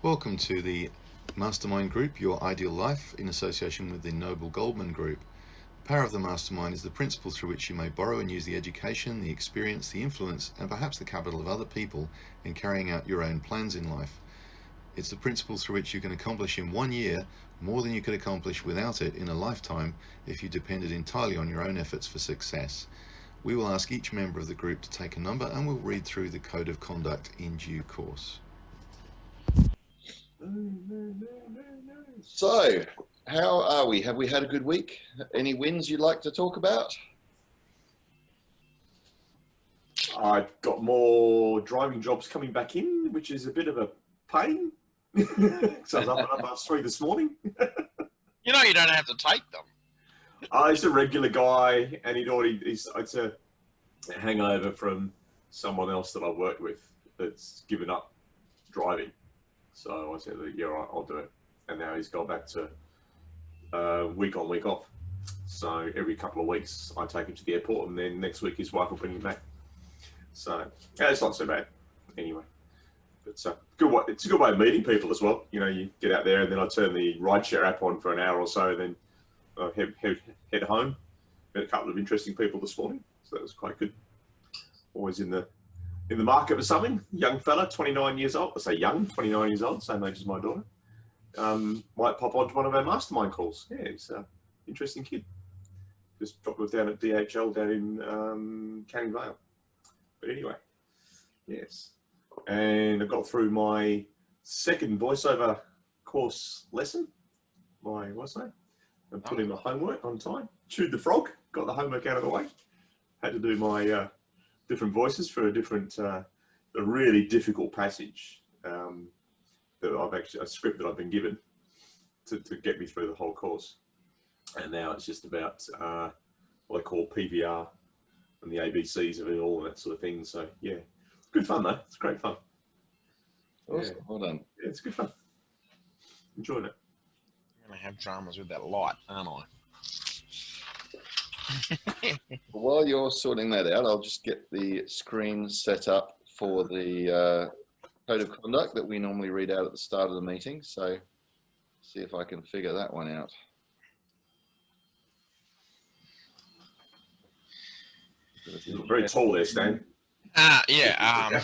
Welcome to the Mastermind Group, Your Ideal Life, in association with the Noble Goldman Group. The power of the Mastermind is the principle through which you may borrow and use the education, the experience, the influence, and perhaps the capital of other people in carrying out your own plans in life. It's the principle through which you can accomplish in 1 year more than you could accomplish without it in a lifetime if you depended entirely on your own efforts for success. We will ask each member of the group to take a number and we'll read through the code of conduct in due course. So, how are we? Have we had a good week? Any wins you'd like to talk about? I've got more driving jobs coming back in, which is a bit of a pain. So I was up past 3 this morning. You know you don't have to take them. He's a regular guy, and it's a hangover from someone else that I worked with that's given up driving. So I said, yeah, right, I'll do it. And now he's gone back to week on, week off. So every couple of weeks I take him to the airport, and then next week his wife will bring him back. So yeah, it's not so bad anyway. But it's a good way of meeting people as well. You know, you get out there, and then I turn the rideshare app on for an hour or so, then I head home. Met a couple of interesting people this morning, so that was quite good. Always in the market for something. Young fella, 29 years old. I say young, 29 years old, same age as my daughter. Might pop onto one of our mastermind calls. Yeah, he's an interesting kid. Just dropped it down at DHL down in Canning Vale. But anyway, yes. And I got through my second voiceover course lesson. What's that? And put in my homework on time. Chewed the frog. Got the homework out of the way. Had to do my different voices for a really difficult passage that a script that I've been given to get me through the whole course. And now it's just about what I call PVR and the ABCs of it all and that sort of thing. So yeah, it's good fun though. It's great fun. Awesome. Yeah. Well done. Yeah, it's good fun. Enjoying it. I'm going to have dramas with that light, aren't I? While you're sorting that out, I'll just get the screen set up for the code of conduct that we normally read out at the start of the meeting. So see if I can figure that one out. You're very tall there, Stan. Yeah. I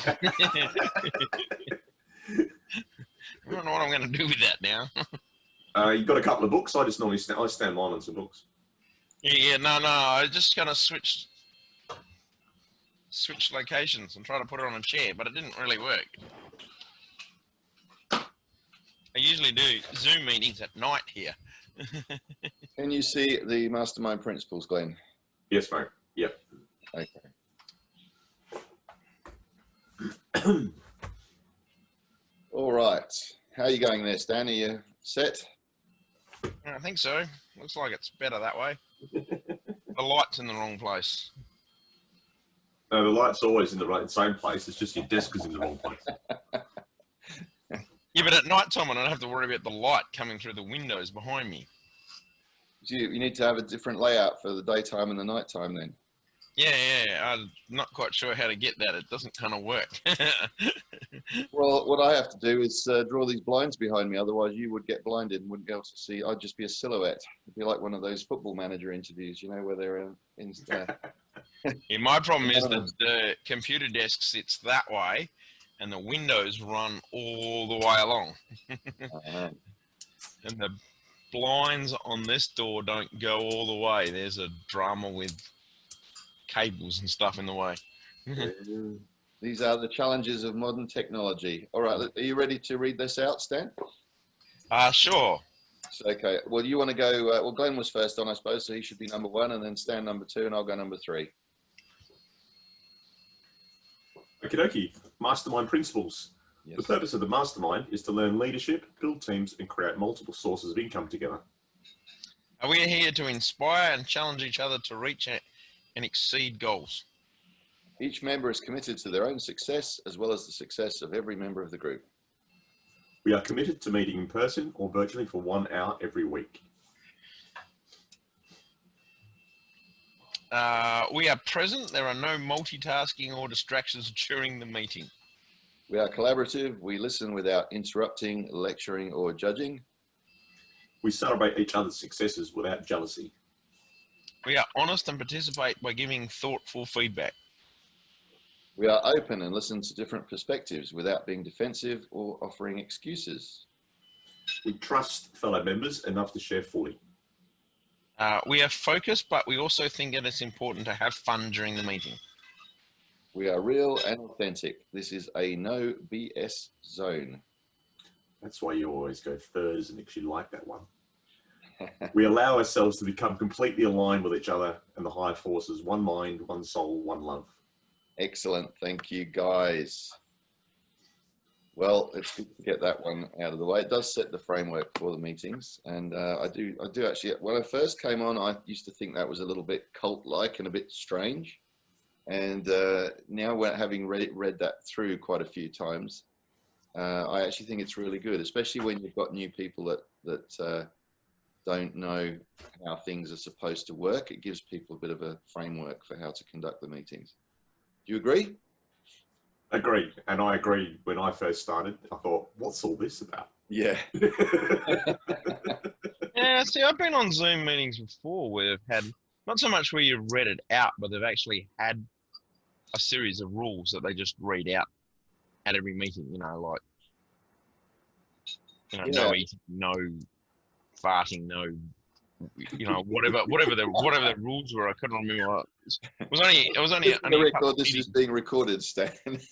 don't know what I'm going to do with that now. You've got a couple of books. I just normally stand mine on some books. Yeah, no. I'm just going to switch locations and try to put it on a chair, but it didn't really work. I usually do Zoom meetings at night here. Can you see the mastermind principles, Glen? Yes, mate. Yep. Okay. All right. How are you going there, Stan? Are you set? I think so. Looks like it's better that way. The light's in the wrong place. No, the light's always in the same place. It's just your desk is in the wrong place. Yeah, but at night time I don't have to worry about the light coming through the windows behind me. You need to have a different layout for the daytime and the nighttime then. Yeah, I'm not quite sure how to get that. It doesn't kind of work. Well, what I have to do is draw these blinds behind me. Otherwise, you would get blinded and wouldn't be able to see. I'd just be a silhouette. It'd be like one of those football manager interviews, you know, where they're in. Yeah, my problem is that the computer desk sits that way, and the windows run all the way along. And the blinds on this door don't go all the way. There's a drama with cables and stuff in the way. These are the challenges of modern technology. All right, are you ready to read this out, Stan? Sure. Okay. Well, you want to go? Well, Glen was first on, I suppose, so he should be number 1, and then Stan number 2, and I'll go number 3. Okie dokie. Mastermind principles. Yes. The purpose of the mastermind is to learn leadership, build teams, and create multiple sources of income together. We are here to inspire and challenge each other to reach and exceed goals. Each member is committed to their own success as well as the success of every member of the group. We are committed to meeting in person or virtually for 1 hour every week. We are present. There are no multitasking or distractions during the meeting. We are collaborative. We listen without interrupting, lecturing, or judging. We celebrate each other's successes without jealousy. We are honest and participate by giving thoughtful feedback. We are open and listen to different perspectives without being defensive or offering excuses. We trust fellow members enough to share fully. We are focused, but we also think that it's important to have fun during the meeting. We are real and authentic. This is a no BS zone. That's why you always go thirds, and actually like that one. We allow ourselves to become completely aligned with each other and the higher forces. One mind, one soul, one love. Excellent. Thank you, guys. Well, it's good to get that one out of the way. It does set the framework for the meetings. And I do actually, when I first came on, I used to think that was a little bit cult-like and a bit strange. And now we're having read that through quite a few times. I actually think it's really good, especially when you've got new people that don't know how things are supposed to work. It gives people a bit of a framework for how to conduct the meetings. Do you agree? Agreed. And I agreed when I first started. I thought, what's all this about? Yeah. Yeah, see, I've been on Zoom meetings before where they've had, not so much where you read it out, but they've actually had a series of rules that they just read out at every meeting, you know, like, you know, no eating, no farting, no, you know, whatever the rules were. I couldn't remember. It was only This is being recorded, Stan. It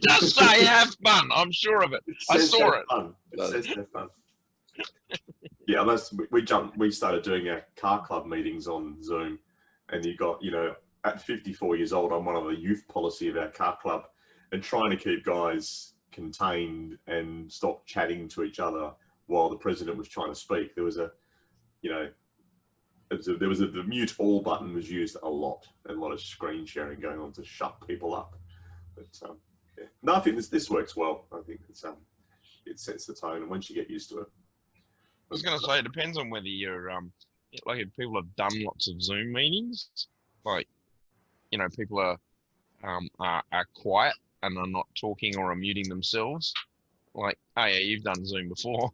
does say have fun. I'm sure of it. I saw it. It says have fun. Yeah, we started doing our car club meetings on Zoom, and you got, you know, at 54 years old, I'm one of the youth policy of our car club, and trying to keep guys contained and stop chatting to each other while the president was trying to speak. There was a, you know, the mute all button was used a lot, and a lot of screen sharing going on to shut people up. But yeah. No, I think this works well. I think it sets the tone, and once you get used to it. I was going to say, it depends on whether you're, like if people have done lots of Zoom meetings, like, you know, people are quiet and are not talking or are muting themselves. Like, oh yeah, you've done Zoom before.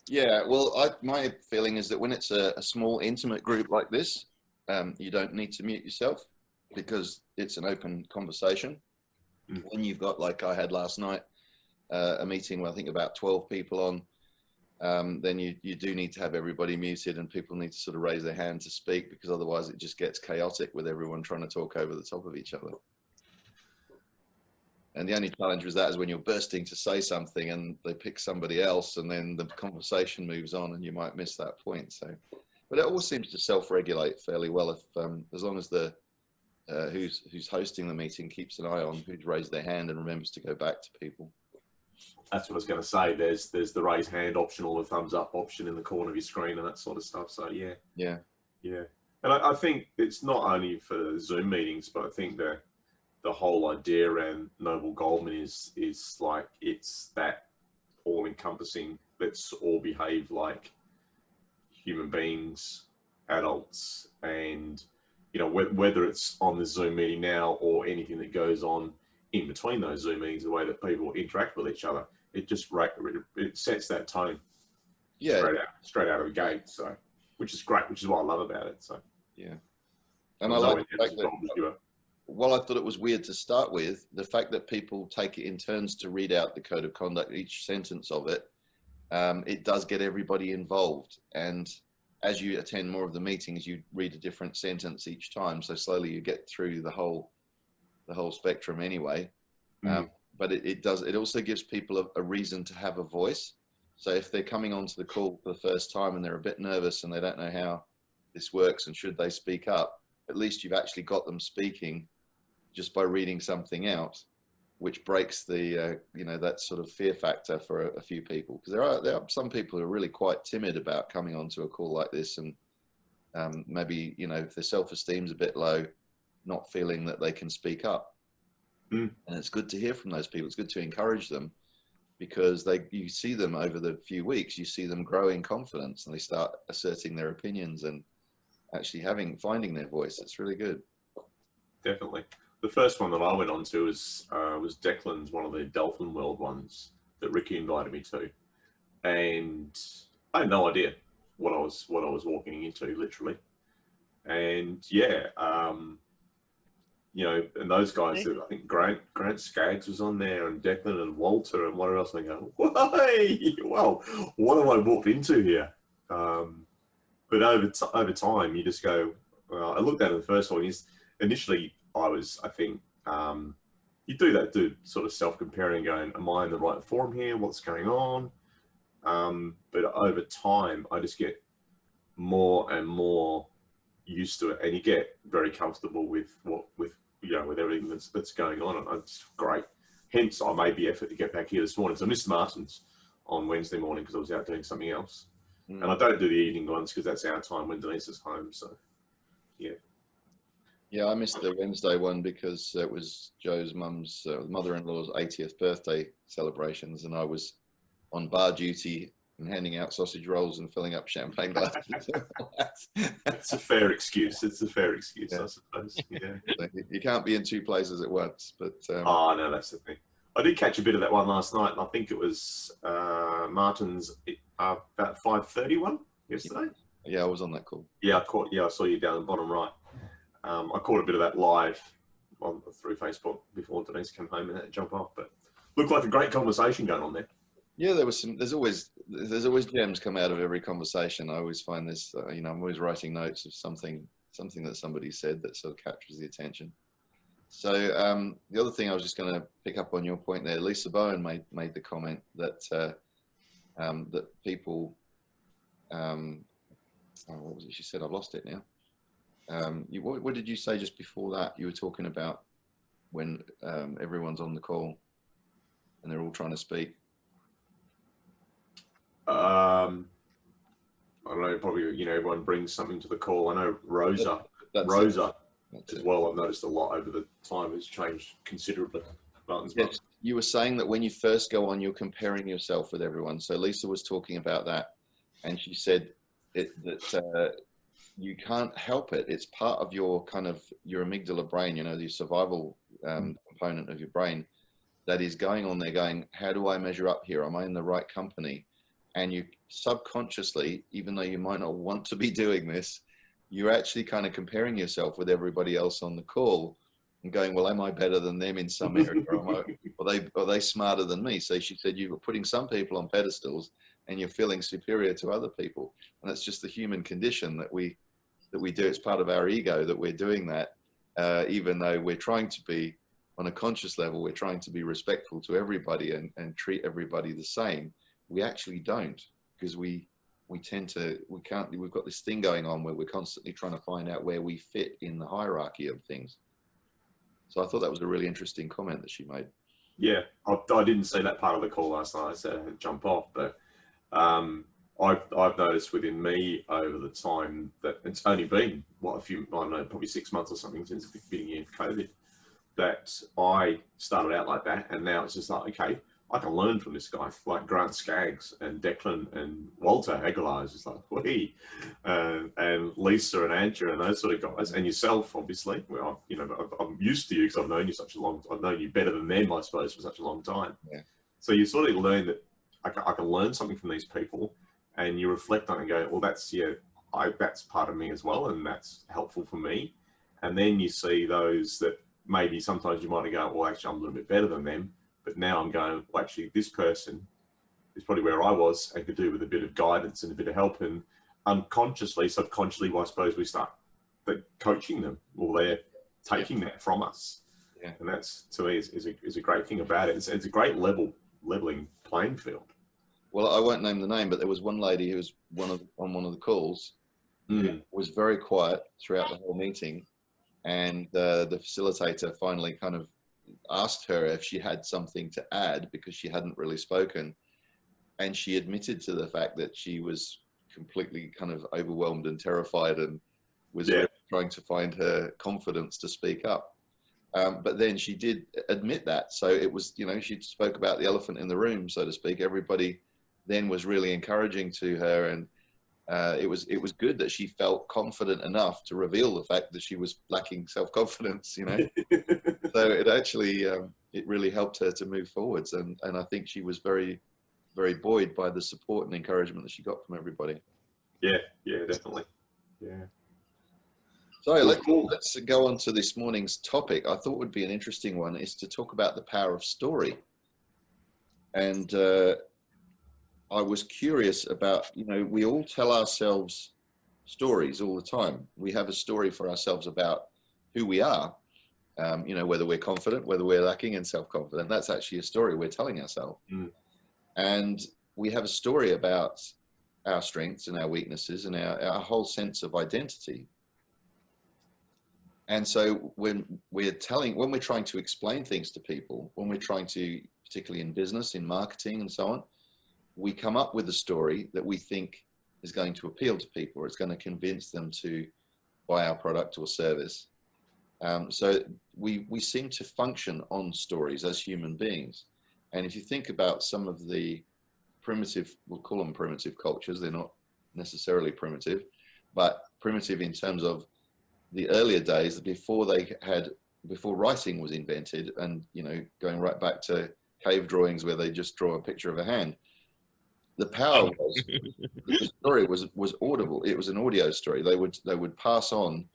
Yeah, well, my feeling is that when it's a small, intimate group like this, you don't need to mute yourself because it's an open conversation. Mm. When you've got, like I had last night, a meeting where I think about 12 people on, then you do need to have everybody muted and people need to sort of raise their hand to speak, because otherwise it just gets chaotic with everyone trying to talk over the top of each other. And the only challenge with that is when you're bursting to say something and they pick somebody else and then the conversation moves on and you might miss that point. So, but it all seems to self-regulate fairly well if, as long as the who's hosting the meeting keeps an eye on who's raised their hand and remembers to go back to people. That's what I was going to say. There's the raise hand option or the thumbs up option in the corner of your screen and that sort of stuff. So yeah. And I think it's not only for Zoom meetings, but I think the whole idea around Noble Goldman is like, it's that all encompassing, let's all behave like human beings, adults, and, you know, whether it's on the Zoom meeting now or anything that goes on in between those Zoom meetings, the way that people interact with each other, it just it sets that tone. Yeah, straight out of the gate. So, which is great, which is what I love about it. So yeah, and I like the fact that, while I thought it was weird to start with, the fact that people take it in turns to read out the code of conduct, each sentence of it, it does get everybody involved. And as you attend more of the meetings, you read a different sentence each time. So slowly you get through the whole spectrum anyway. But it also gives people a reason to have a voice. So if they're coming onto the call for the first time and they're a bit nervous and they don't know how this works and should they speak up, at least you've actually got them speaking just by reading something out, which breaks the, you know, that sort of fear factor for a few people. Because there are some people who are really quite timid about coming onto a call like this, and maybe, you know, if their self-esteem's a bit low, not feeling that they can speak up. And it's good to hear from those people. It's good to encourage them, because you see them over the few weeks, you see them grow in confidence and they start asserting their opinions and actually finding their voice. It's really good. Definitely. the first one that I went on to was Declan's, one of the Dolphin World ones that Ricky invited me to, and I had no idea what I was walking into, literally. And yeah, you know, and those guys, I think Grant Skaggs was on there, and Declan and Walter and whatever else. And I go, hey, well, what have I walked into here? But over time, you just go. Well, I looked at the first one. Initially, I think, you do that, sort of self-comparing, going, am I in the right form here? What's going on? But over time, I just get more and more used to it, and you get very comfortable with with everything that's going on, and it's great. Hence, I made the effort to get back here this morning. So I missed Martin's on Wednesday morning because I was out doing something else, and I don't do the evening ones because that's our time when Denise is home. So, yeah. Yeah, I missed the Wednesday one because it was Joe's mum's mother-in-law's 80th birthday celebrations, and I was on bar duty and handing out sausage rolls and filling up champagne glasses. It's a fair excuse. It's a fair excuse, yeah. I suppose. Yeah. You can't be in two places at once. But oh no, that's the thing. I did catch a bit of that one last night, and I think it was Martin's about 5:31 yesterday. Yeah, I was on that call. Yeah, I saw you down the bottom right. I caught a bit of that live through Facebook before Denise came home and had to jump off, but looked like a great conversation going on there. Yeah, there was some. There's always gems come out of every conversation. I always find this. You know, I'm always writing notes of something that somebody said that sort of captures the attention. So the other thing I was just going to pick up on your point there. Lisa Bowen made the comment that that people. What was it she said? I've lost it now. What did you say just before that? You were talking about when everyone's on the call and they're all trying to speak. I don't know, probably, everyone brings something to the call. I know Rosa as well, I've noticed a lot over the time, has changed considerably. Yes, you were saying that when you first go on, you're comparing yourself with everyone. So Lisa was talking about that, and she said that you can't help it. It's part of your your amygdala brain, the survival component of your brain that is going on there going, how do I measure up here? Am I in the right company? And you subconsciously, even though you might not want to be doing this, you're actually kind of comparing yourself with everybody else on the call and going, well, am I better than them in some area? Are they smarter than me? So she said, you're putting some people on pedestals and you're feeling superior to other people. And that's just the human condition that we do. It's part of our ego that we're doing that, even though we're trying to be, on a conscious level, we're trying to be respectful to everybody and treat everybody the same. We actually don't, because we've got this thing going on where we're constantly trying to find out where we fit in the hierarchy of things. So I thought that was a really interesting comment that she made. Yeah, I didn't see that part of the call last night. I said I had to jump off, but I've noticed within me over the time that it's only been probably 6 months or something since the beginning of COVID, that I started out like that, and now it's just like, okay, I can learn from this guy, like Grant Skaggs and Declan and Walter Aguilar is just like, wee, and Lisa and Andrew and those sort of guys, and yourself, obviously. Well, I'm used to you because I've known you better than them, I suppose, for such a long time. Yeah. So you sort of learn that I can learn something from these people, and you reflect on it and go, well, that's part of me as well, and that's helpful for me. And then you see those that maybe sometimes you might go, well, actually, I'm a little bit better than them. But now I'm going, well, actually, this person is probably where I was and could do with a bit of guidance and a bit of help. And unconsciously, subconsciously, well, I suppose we start coaching them, or they're taking that from us. Yeah. And that's, to me, is a great thing about it. It's a great leveling playing field. Well, I won't name the name, but there was one lady who was on one of the calls, who was very quiet throughout the whole meeting. And the facilitator finally kind of asked her if she had something to add because she hadn't really spoken, and she admitted to the fact that she was completely kind of overwhelmed and terrified and was really trying to find her confidence to speak up, but then she did admit that. So it was, she spoke about the elephant in the room, so to speak. Everybody then was really encouraging to her, and it was good that she felt confident enough to reveal the fact that she was lacking self-confidence, you know. So it actually it really helped her to move forwards, and I think she was very, very buoyed by the support and encouragement that she got from everybody. Yeah, definitely. Yeah. So Well, let's go on to this morning's topic. I thought would be an interesting one is to talk about the power of story. And I was curious about, you know, we all tell ourselves stories all the time. We have a story for ourselves about who we are, you know, whether we're confident, whether we're lacking in self-confidence. That's actually a story we're telling ourselves. And we have a story about our strengths and our weaknesses and our whole sense of identity. And so when we're trying to explain things to people, when we're trying to, particularly in business, in marketing and so on, we come up with a story that we think is going to appeal to people, or it's going to convince them to buy our product or service. So we seem to function on stories as human beings. And if you think about some of the primitive, we'll call them primitive cultures, they're not necessarily primitive, but primitive in terms of the earlier days, before writing was invented, and, you know, going right back to cave drawings where they just draw a picture of a hand. The power was the story was audible. It was an audio story. They would pass on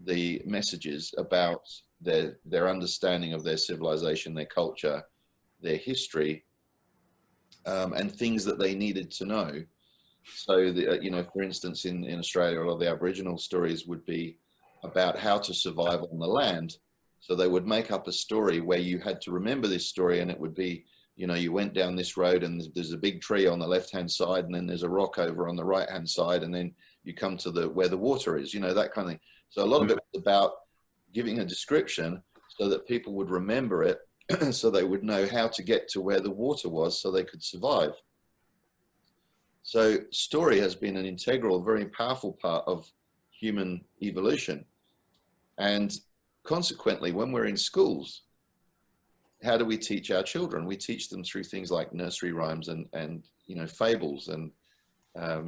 the messages about their understanding of their civilization, their culture, their history, and things that they needed to know. So, you know, for instance, in Australia, a lot of the Aboriginal stories would be about how to survive on the land. So they would make up a story where you had to remember this story, and it would be, you know, you went down this road and there's a big tree on the left-hand side, and then there's a rock over on the right-hand side, and then you come to where the water is, you know, that kind of thing. So a lot of it was about giving a description so that people would remember it, so they would know how to get to where the water was so they could survive. So story has been an integral, very powerful part of human evolution. And consequently, when we're in schools, how do we teach our children? We teach them through things like nursery rhymes and you know, fables and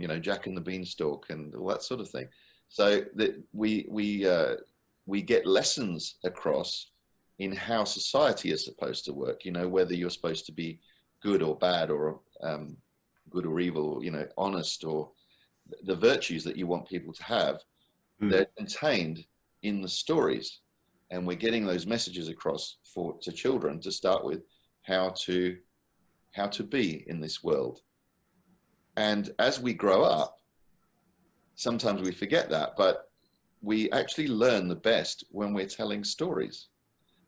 you know, Jack and the Beanstalk and all that sort of thing. So that we get lessons across in how society is supposed to work. You know, whether you're supposed to be good or bad, or good or evil, or, you know, honest, or the virtues that you want people to have. They're contained in the stories, and we're getting those messages across to children to start with, how to be in this world. And as we grow up, sometimes we forget that, but we actually learn the best when we're telling stories.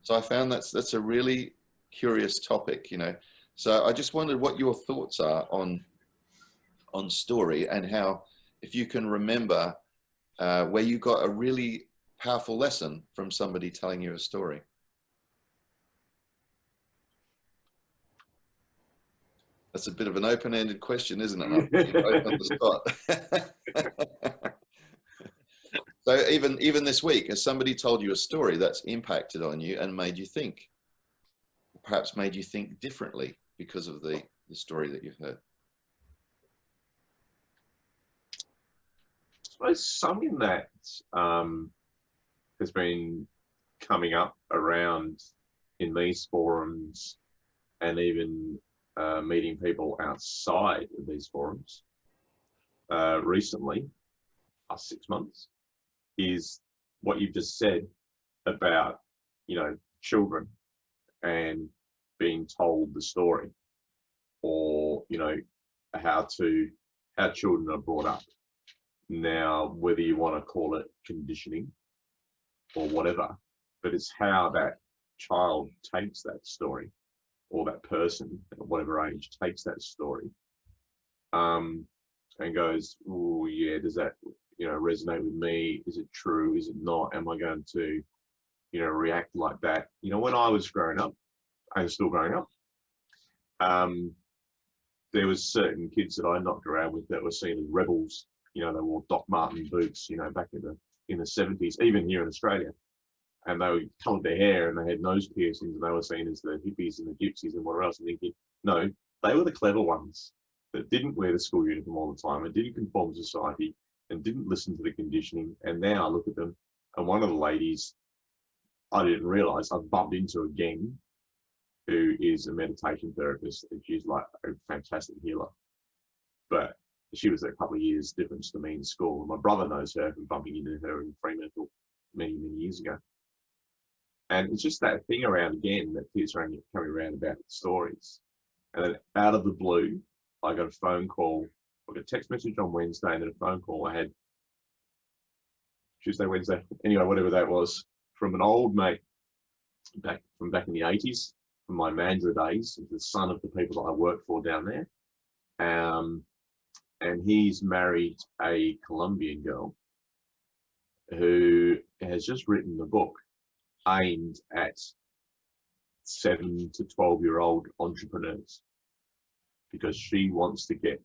So I found that's a really curious topic, you know. So I just wondered what your thoughts are on story, and how, if you can remember where you got a really powerful lesson from somebody telling you a story. That's a bit of an open-ended question, isn't it? Right on the spot. So even this week, has somebody told you a story that's impacted on you and made you think, perhaps made you think differently because of the story that you've heard? I suppose something that has been coming up around in these forums, and even meeting people outside of these forums recently, last 6 months, is what you've just said about, you know, children and being told the story, or, you know, how children are brought up. Now, whether you want to call it conditioning or whatever, but it's how that child takes that story, or that person at whatever age takes that story, and goes, oh yeah, does that, you know, resonate with me? Is it true? Is it not? Am I going to, you know, react like that? You know, when I was growing up, and still growing up, there was certain kids that I knocked around with that were seen as rebels. You know, they wore Doc Marten boots, you know, back in the 70s, even here in Australia. And they coloured their hair and they had nose piercings, and they were seen as the hippies and the gypsies and whatever else. And thinking, no, they were the clever ones. that didn't wear the school uniform all the time and didn't conform to society and didn't listen to the conditioning. And now I look at them, and one of the ladies I didn't realize I've bumped into again, who is a meditation therapist, and she's like a fantastic healer. But she was a couple of years difference to me in school. And my brother knows her from bumping into her in Fremantle many, many years ago. And it's just that thing around again that keeps coming around about stories. And then out of the blue, I got a phone call. I got a text message on Wednesday and then a phone call I had Tuesday, Wednesday, anyway, whatever that was, from an old mate back in the 80s, from my Mandra days, the son of the people that I worked for down there. And he's married a Colombian girl who has just written a book aimed at 7 to 12-year-old entrepreneurs, because she wants to get,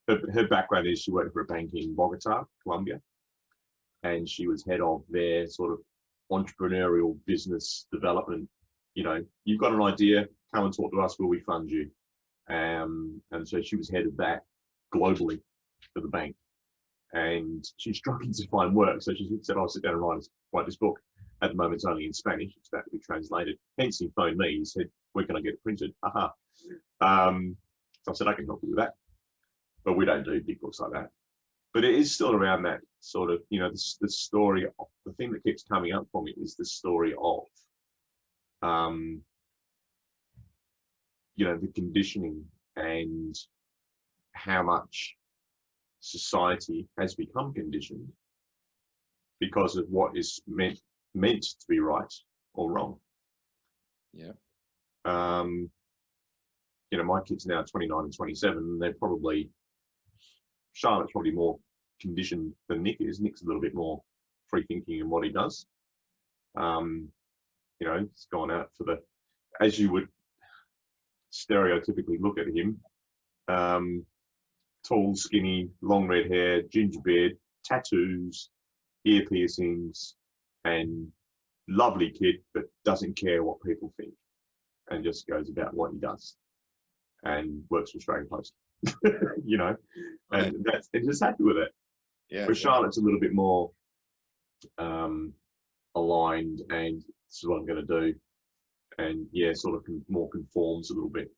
her background is she worked for a bank in Bogota, Colombia, and she was head of their sort of entrepreneurial business development. You know, you've got an idea, come and talk to us, will we fund you? And so she was head of that globally for the bank, and she's struggling to find work. So she said, I'll sit down and write this book. At the moment, it's only in Spanish. It's about to be translated. Hence, he phoned me. He said, where can I get it printed? Aha. So I said, I can help you with that. But we don't do big books like that. But it is still around that sort of, you know, the story. The thing that keeps coming up for me is the story of, you know, the conditioning and how much society has become conditioned because of what is meant to be right or wrong. Yeah. You know, my kids now are 29 and 27, and they're probably, Charlotte's probably more conditioned than Nick is. Nick's a little bit more free thinking in what he does. You know, he's gone out for the, as you would stereotypically look at him, tall, skinny, long red hair, ginger beard, tattoos, ear piercings, and lovely kid, but doesn't care what people think and just goes about what he does and works for Australian Post, you know, and that's, and just happy with it. Yeah. But Charlotte's a little bit more aligned, and this is what I'm going to do, and yeah, sort of more conforms a little bit.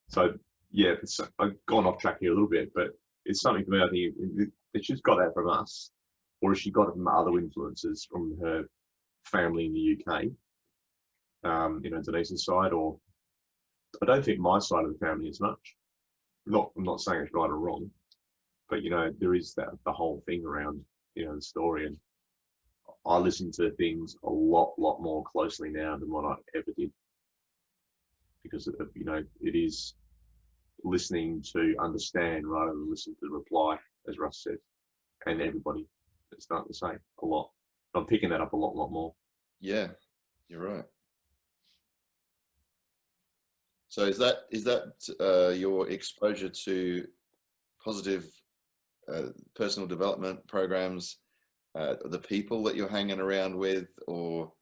So yeah, I've gone off track here a little bit, but it's something for me. I think that she's got that from us, or has she got it from other influences from her family in the UK, you know, Denise's side, or I don't think my side of the family as much. I'm not saying it's right or wrong, but you know, there is that the whole thing around, you know, the story, and I listen to things a lot more closely now than what I ever did, because of, you know, it is listening to understand rather than listen to reply, as Russ said, and everybody is starting to say a lot. I'm picking that up a lot more. Yeah, you're right. So is that your exposure to positive personal development programs, the people that you're hanging around with, or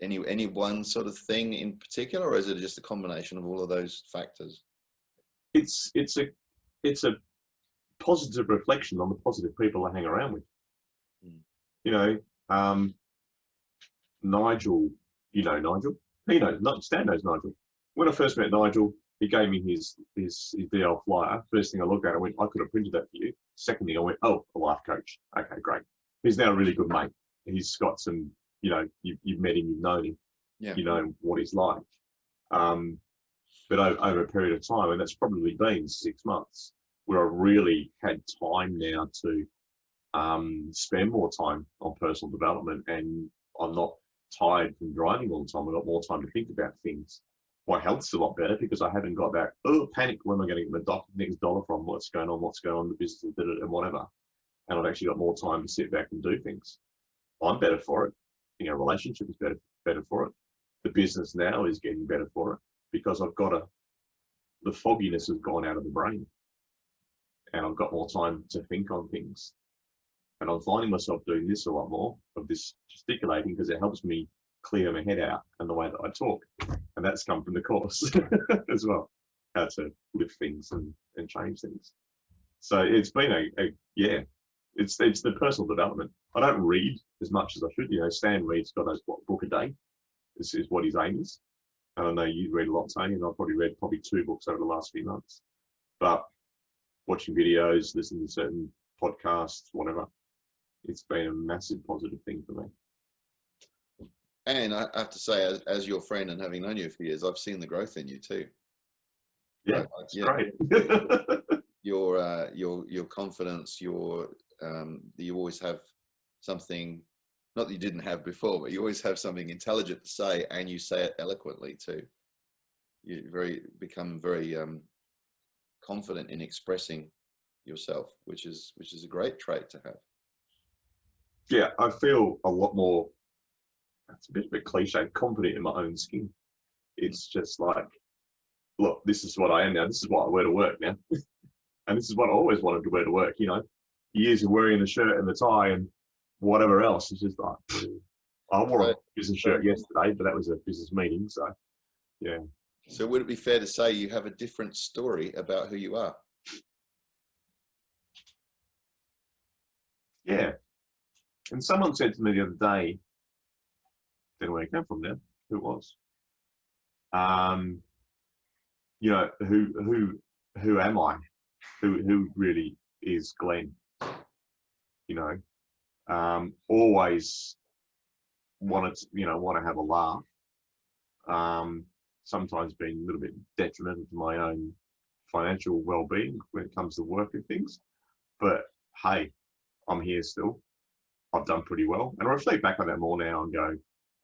any one sort of thing in particular, or is it just a combination of all of those factors? It's a positive reflection on the positive people I hang around with. You know, Nigel, you know Nigel? He knows, Stan knows Nigel. When I first met Nigel, he gave me his DL flyer. First thing I looked at, I went, I could have printed that for you. Second thing, I went, oh, a life coach. Okay, great. He's now a really good mate. He's got some, you know, you've met him, you've known him, Yeah. you know what he's like. But over a period of time, and that's probably been 6 months, where I really had time now to spend more time on personal development, and I'm not tired from driving all the time. I've got more time to think about things. My health's a lot better because I haven't got that panic. Where am I going to get my next dollar from? What's going on in the business and whatever. And I've actually got more time to sit back and do things. I'm better for it. You know, relationship is better for it. The business now is getting better for it because I've got the fogginess has gone out of the brain, and I've got more time to think on things. And I'm finding myself doing this a lot more, of this gesticulating, because it helps me clear my head out and the way that I talk. And that's come from the course as well. how to lift things and change things. So it's been it's the personal development. I don't read as much as I should. You know, Stan reads got a book a day. This is what his aim is. And I know you read a lot, Tony, and I've probably read 2 books over the last few months. But watching videos, listening to certain podcasts, whatever, it's been a massive positive thing for me. And I have to say, as your friend and having known you for years, I've seen the growth in you too. Yeah, it's great. Your confidence, you always have something, not that you didn't have before, but you always have something intelligent to say, and you say it eloquently too. You become very confident in expressing yourself, which is a great trait to have. Yeah, I feel a lot more, it's a bit of a cliche, confident in my own skin. It's just like, look, this is what I am now. This is what I wear to work now. And this is what I always wanted to wear to work, you know. Years of wearing the shirt and the tie and whatever else. It's just like, I wore a business shirt yesterday, but that was a business meeting, so yeah. So would it be fair to say you have a different story about who you are? Yeah. And someone said to me the other day, don't know where it came from now, who it was. You know, who am I? Who really is Glen? You know, always want to have a laugh. Sometimes being a little bit detrimental to my own financial well-being when it comes to work and things. But hey, I'm here still. I've done pretty well. And I reflect back on that more now and go,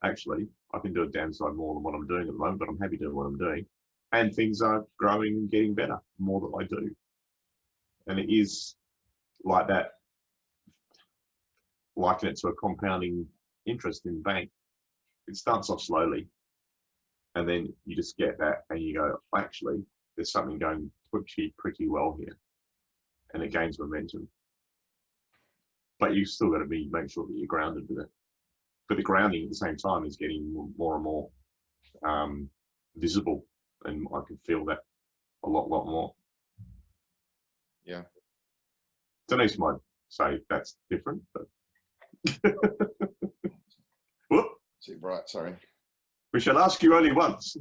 actually, I can do a damn sight more than what I'm doing at the moment, but I'm happy doing what I'm doing. And things are growing and getting better more than I do. And it is like that, liken it to a compounding interest in the bank. It starts off slowly. And then you just get that and you go, actually, there's something going pretty well here. And it gains momentum. But you still got to make sure that you're grounded with it. But the grounding at the same time is getting more and more visible. And I can feel that a lot more. Yeah. Denise might say that's different, but whoop. Right, sorry. We shall ask you only once.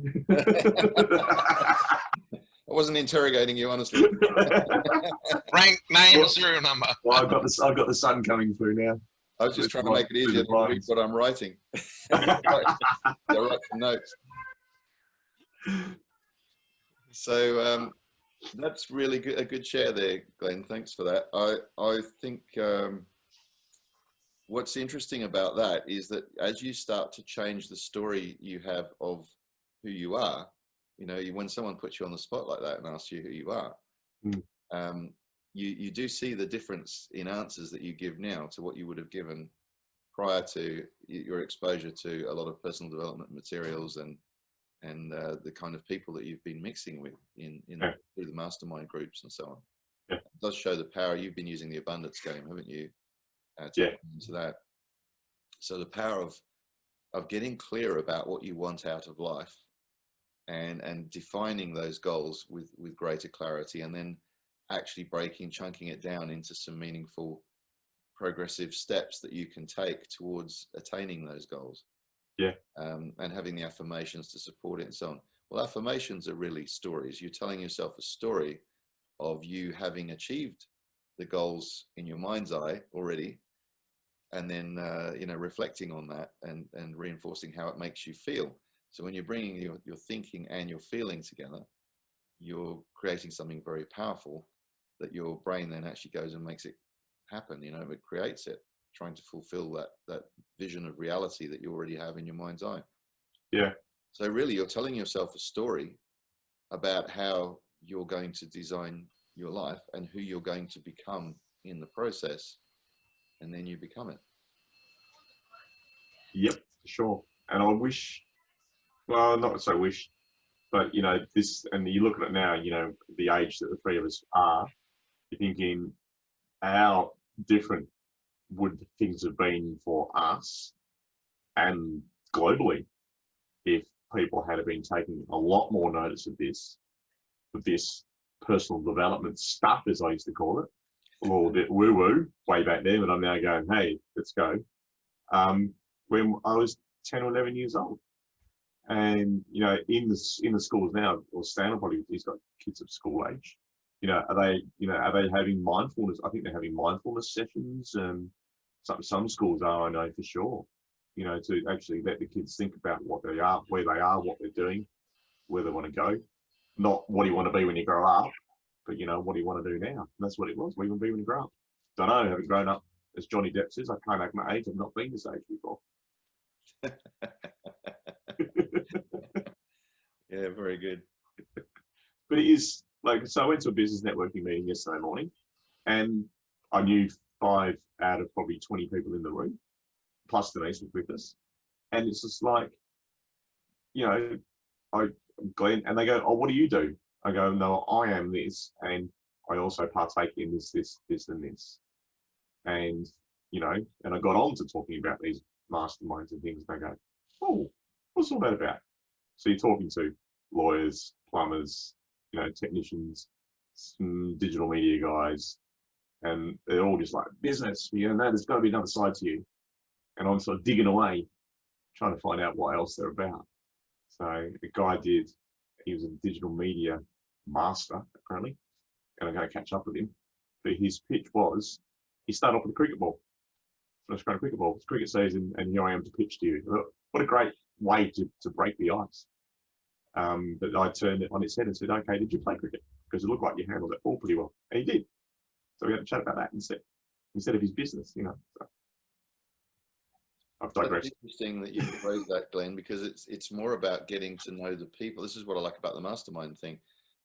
I wasn't interrogating you, honestly. Rank, name, serial number. Well, I've got the sun coming through now. I was just trying to make it easier to read what I'm writing. I write some notes. So that's really good, a good share there, Glen. Thanks for that. I think what's interesting about that is that as you start to change the story you have of who you are, you know, when someone puts you on the spot like that and asks you who you are, you do see the difference in answers that you give now to what you would have given prior to your exposure to a lot of personal development materials and the kind of people that you've been mixing with through the mastermind groups and so on. Yeah. It does show the power. You've been using the abundance game, haven't you? Into that. So the power of getting clear about what you want out of life and defining those goals with greater clarity, and then actually chunking it down into some meaningful progressive steps that you can take towards attaining those goals. Yeah. And having the affirmations to support it and so on. Well, affirmations are really stories. You're telling yourself a story of you having achieved the goals in your mind's eye already, and then reflecting on that and reinforcing how it makes you feel. So when you're bringing your thinking and your feeling together, you're creating something very powerful that your brain then actually goes and makes it happen. You know, it creates it, trying to fulfill that vision of reality that you already have in your mind's eye. Yeah. So really, you're telling yourself a story about how you're going to design your life and who you're going to become in the process, and then you become it. Yep, for sure. And I wish, well, not so wish, but you know, this, and you look at it now, you know, the age that the three of us are, you're thinking how different would things have been for us and globally if people had been taking a lot more notice of this of this personal development stuff, as I used to call it, a little bit woo-woo way back then, but I'm now going, hey, let's go. When I was 10 or 11 years old. And, you know, in the schools now, or Stan probably, he's got kids of school age. You know, are they having mindfulness? I think they're having mindfulness sessions. Some schools are, I know for sure. You know, to actually let the kids think about what they are, where they are, what they're doing, where they want to go. Not what do you want to be when you grow up, but, you know, what do you want to do now? And that's what it was. What do you want to be when you grow up? Don't know. I haven't grown up, as Johnny Depp says. I can't act my age. I've not been this age before. Yeah, very good. But it is like, so I went to a business networking meeting yesterday morning, and I knew 5 out of probably 20 people in the room, plus Denise was with us. And it's just like, you know, Glen, and they go, oh, what do you do? I go, no, I am this, and I also partake in this, and this. And, you know, and I got on to talking about these masterminds and things. They go, oh, what's all that about? So you're talking to lawyers, plumbers, you know, technicians, some digital media guys, and they're all just like, business, you know, there's got to be another side to you. And I'm sort of digging away, trying to find out what else they're about. So the guy he was a digital media master, apparently, and I'm going to catch up with him. But his pitch was, he started off with a cricket ball. First grade cricket ball. It's cricket season, and here I am to pitch to you. What a great way to break the ice. But I turned it on its head and said, okay, did you play cricket? Because it looked like you handled that ball pretty well. And he did. So we had to chat about that instead of his business, you know. So I've digressed. It's interesting that you raised that, Glenn, because it's more about getting to know the people. This is what I like about the mastermind thing.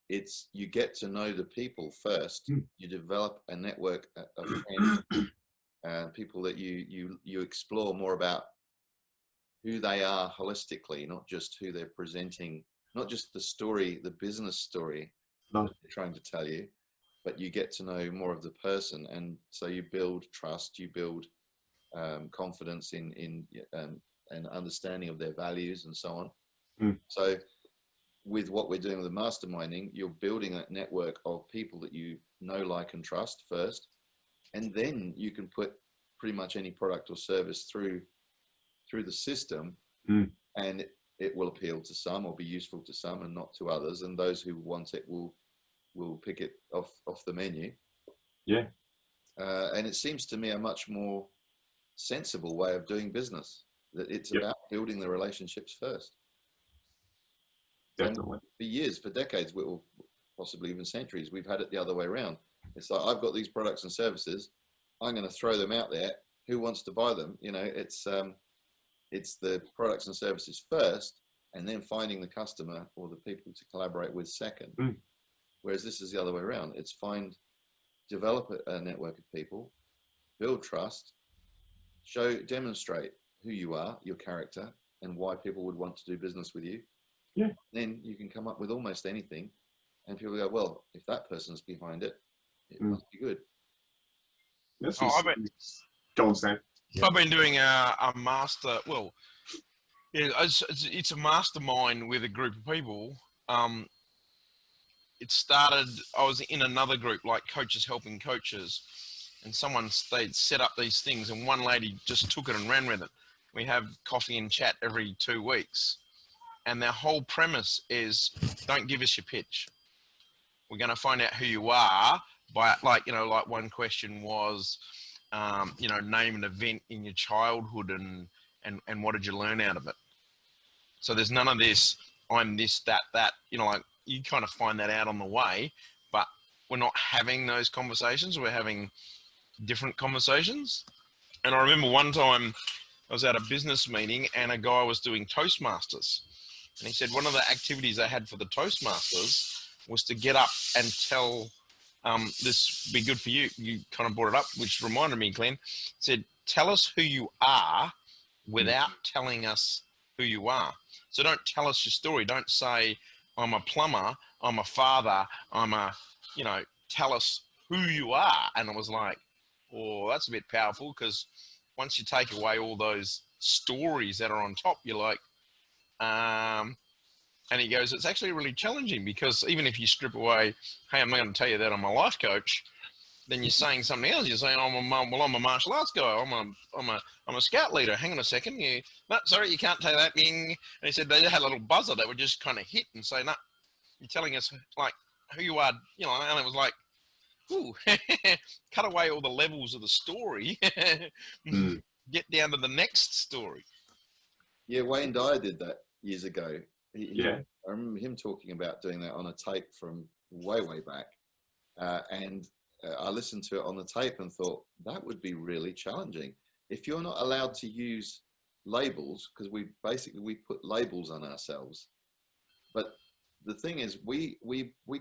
It's you get to know the people first. You develop a network of friends and people that you explore more about who they are holistically, not just who they're presenting, not just the story, the business story they're trying to tell you, but you get to know more of the person. And so you build trust, you build confidence in and understanding of their values and so on. So with what we're doing with the masterminding, you're building that network of people that you know, like, and trust first, and then you can put pretty much any product or service through the system, and it will appeal to some or be useful to some and not to others, and those who want it will pick it off the menu. And it seems to me a much more sensible way of doing business, that it's about building the relationships first. Definitely. And for years, for decades, or possibly even centuries, we've had it the other way around. It's like, I've got these products and services, I'm going to throw them out there. Who wants to buy them? You know, it's the products and services first, and then finding the customer or the people to collaborate with second. Whereas this is the other way around. It's develop a network of people, build trust, demonstrate who you are, your character, and why people would want to do business with you. Then you can come up with almost anything, and people go, well, if that person's behind it, it must be good. Go on, Sam. I've been doing a master. Well, yeah, it's a mastermind with a group of people. It started. I was in another group, like coaches helping coaches, and they'd set up these things, and one lady just took it and ran with it. We have coffee and chat every 2 weeks, and their whole premise is, don't give us your pitch. We're going to find out who you are by, like one question was, name an event in your childhood and what did you learn out of it? So there's none of this, I'm this, that, you kind of find that out on the way, but we're not having those conversations. We're having different conversations. And I remember one time I was at a business meeting and a guy was doing Toastmasters. And he said one of the activities they had for the Toastmasters was to get up and tell, this be good for you. You kind of brought it up, which reminded me, Glenn. Said, tell us who you are without telling us who you are. So don't tell us your story. Don't say, I'm a plumber, I'm a father, tell us who you are. And it was like, oh, that's a bit powerful, because once you take away all those stories that are on top, you're like, And he goes, it's actually really challenging because even if you strip away, hey, I'm not going to tell you that I'm a life coach, then you're saying something else. You're saying, I'm a martial arts guy. I'm a scout leader. Hang on a second. No, sorry, you can't tell that. And he said they had a little buzzer that would just kind of hit and say, no, you're telling us like who you are, and it was like, ooh, cut away all the levels of the story, get down to the next story. Yeah, Wayne Dyer did that years ago. Yeah. I remember him talking about doing that on a tape from way back. And I listened to it on the tape and thought, that would be really challenging. If you're not allowed to use labels, because we put labels on ourselves. But the thing is, we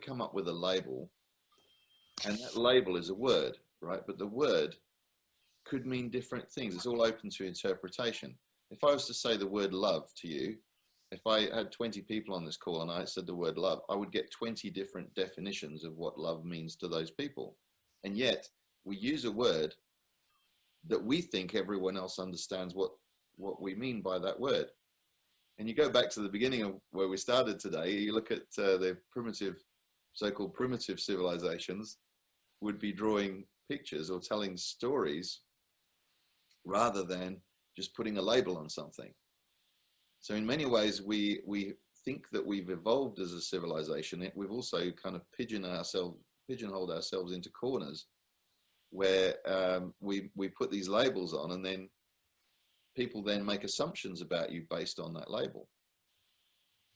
come up with a label, and that label is a word, right? But the word could mean different things. It's all open to interpretation. If I was to say the word love to you, if I had 20 people on this call and I said the word love, I would get 20 different definitions of what love means to those people. And yet we use a word that we think everyone else understands what we mean by that word. And you go back to the beginning of where we started today, you look at the primitive, so-called primitive civilizations would be drawing pictures or telling stories rather than just putting a label on something. So in many ways, we think that we've evolved as a civilization. We've also kind of pigeonholed ourselves into corners where we put these labels on, and then people then make assumptions about you based on that label.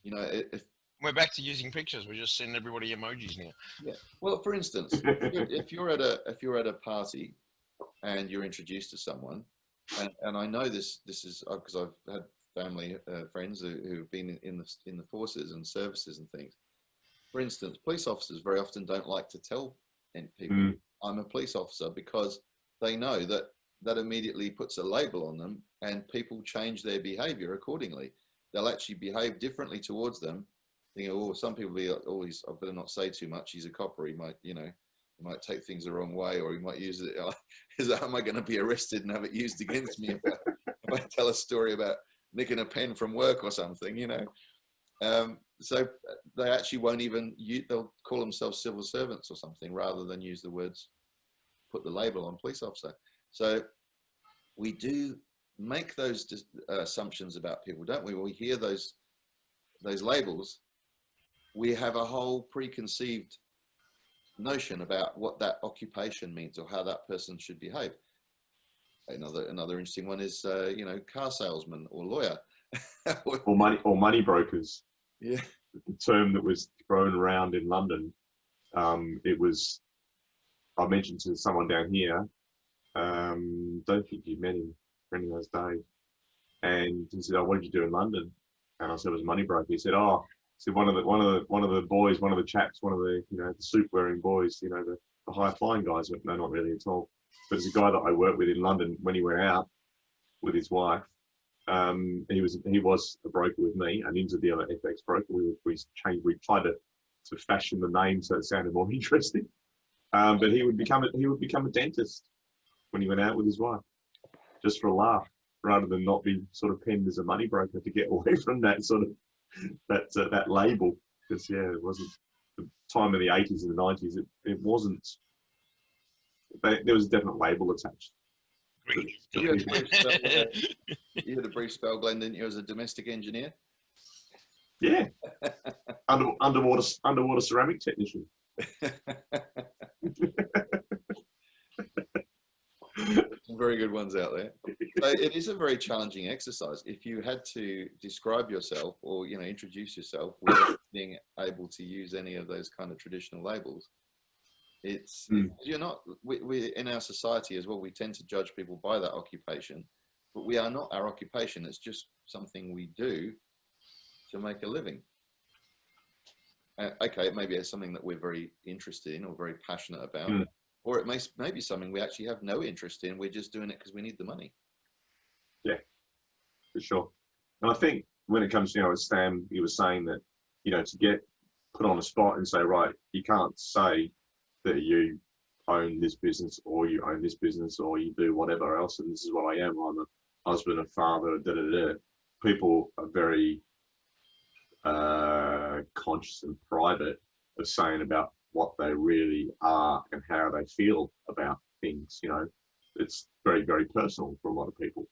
If we're back to using pictures, we're just sending everybody emojis now. Yeah. Well, for instance, if you're at a party and you're introduced to someone, and I know this is because I've had family friends who've been in the forces and services and things. For instance, police officers very often don't like to tell people I'm a police officer, because they know that immediately puts a label on them, and people change their behavior accordingly. They'll actually behave differently towards them. Some people be like, I better not say too much. He's a copper. He might, he might take things the wrong way, or he might use it. Am I going to be arrested and have it used against me if I tell a story about nicking a pen from work or something, So they actually won't even, they'll call themselves civil servants or something rather than use the words, put the label on police officer. So we do make those assumptions about people, don't we? When we hear those labels, we have a whole preconceived notion about what that occupation means or how that person should behave. Another interesting one is, car salesman or lawyer. or money brokers. Yeah. The term that was thrown around in London, I mentioned to someone down here, don't think you met him for any of those days. And he said, what did you do in London? And I said, it was money broker. He said, one of the boys, one of the chaps, one of the, the suit wearing boys, the high flying guys. No, not really at all. But it's a guy that I worked with in London when he went out with his wife. He was a broker with me, and into the other FX broker. We tried to fashion the name so it sounded more interesting. But he would become a dentist when he went out with his wife, just for a laugh, rather than not be sort of penned as a money broker, to get away from that sort of that label. Because it wasn't the time of the 80s and the 90s. It wasn't. There was a definite label attached. You had a brief spell, Glen, didn't you, as a domestic engineer? Yeah. underwater ceramic technician. Some very good ones out there. So it is a very challenging exercise. If you had to describe yourself or introduce yourself without being able to use any of those kind of traditional labels, it's you're not. We in our society as well, we tend to judge people by that occupation, but we are not our occupation. It's just something we do to make a living. Okay, maybe it's something that we're very interested in or very passionate about, or it may be something we actually have no interest in. We're just doing it because we need the money. Yeah, for sure. And I think when it comes to, as Sam, he was saying that, to get put on a spot and say, right, you can't say that you own this business or you own this business or you do whatever else, and this is what I am. I'm a husband, a father, People are very conscious and private of saying about what they really are and how they feel about things. You know, it's very, very personal for a lot of people,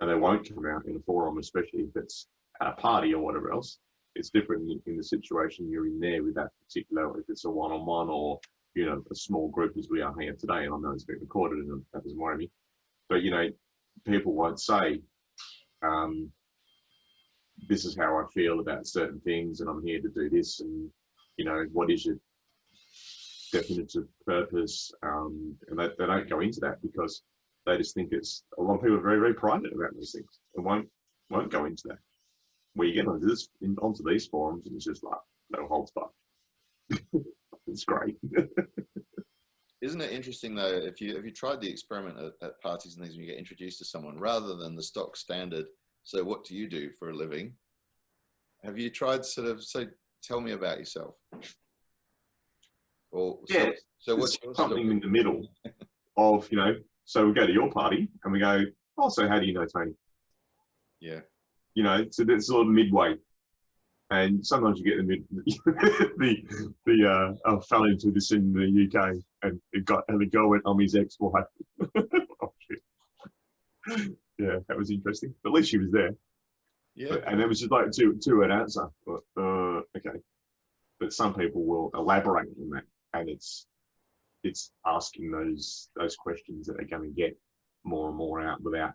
and they won't come out in a forum, especially if it's at a party or whatever else. It's different in the situation you're in there with that particular, if it's a one-on-one or, you know, a small group as we are here today, and I know it's been recorded and that doesn't worry me. But, you know, people won't say, this is how I feel about certain things and I'm here to do this, and, you know, what is your definitive purpose? And they don't go into that because they just think it's, a lot of people are very, very private about those things and won't go into that. Where you get onto these forums and it's just like, no holds barred. It's great. Isn't it interesting though, if you tried the experiment at parties and things, when you get introduced to someone, rather than the stock standard, so what do you do for a living? Have you tried sort of, so tell me about yourself? Or yeah, so what's something in the middle of, you know, so we go to your party and we go, oh, so how do you know Tony? Yeah. You know, so that's sort of midway. And sometimes you get I fell into this in the UK, and the girl went, I'm his ex-wife. Oh, shit. Yeah, that was interesting. At least she was there. Yeah. And it was just like a two-word answer. But, okay. But some people will elaborate on that, and it's asking those questions that are going to get more and more out without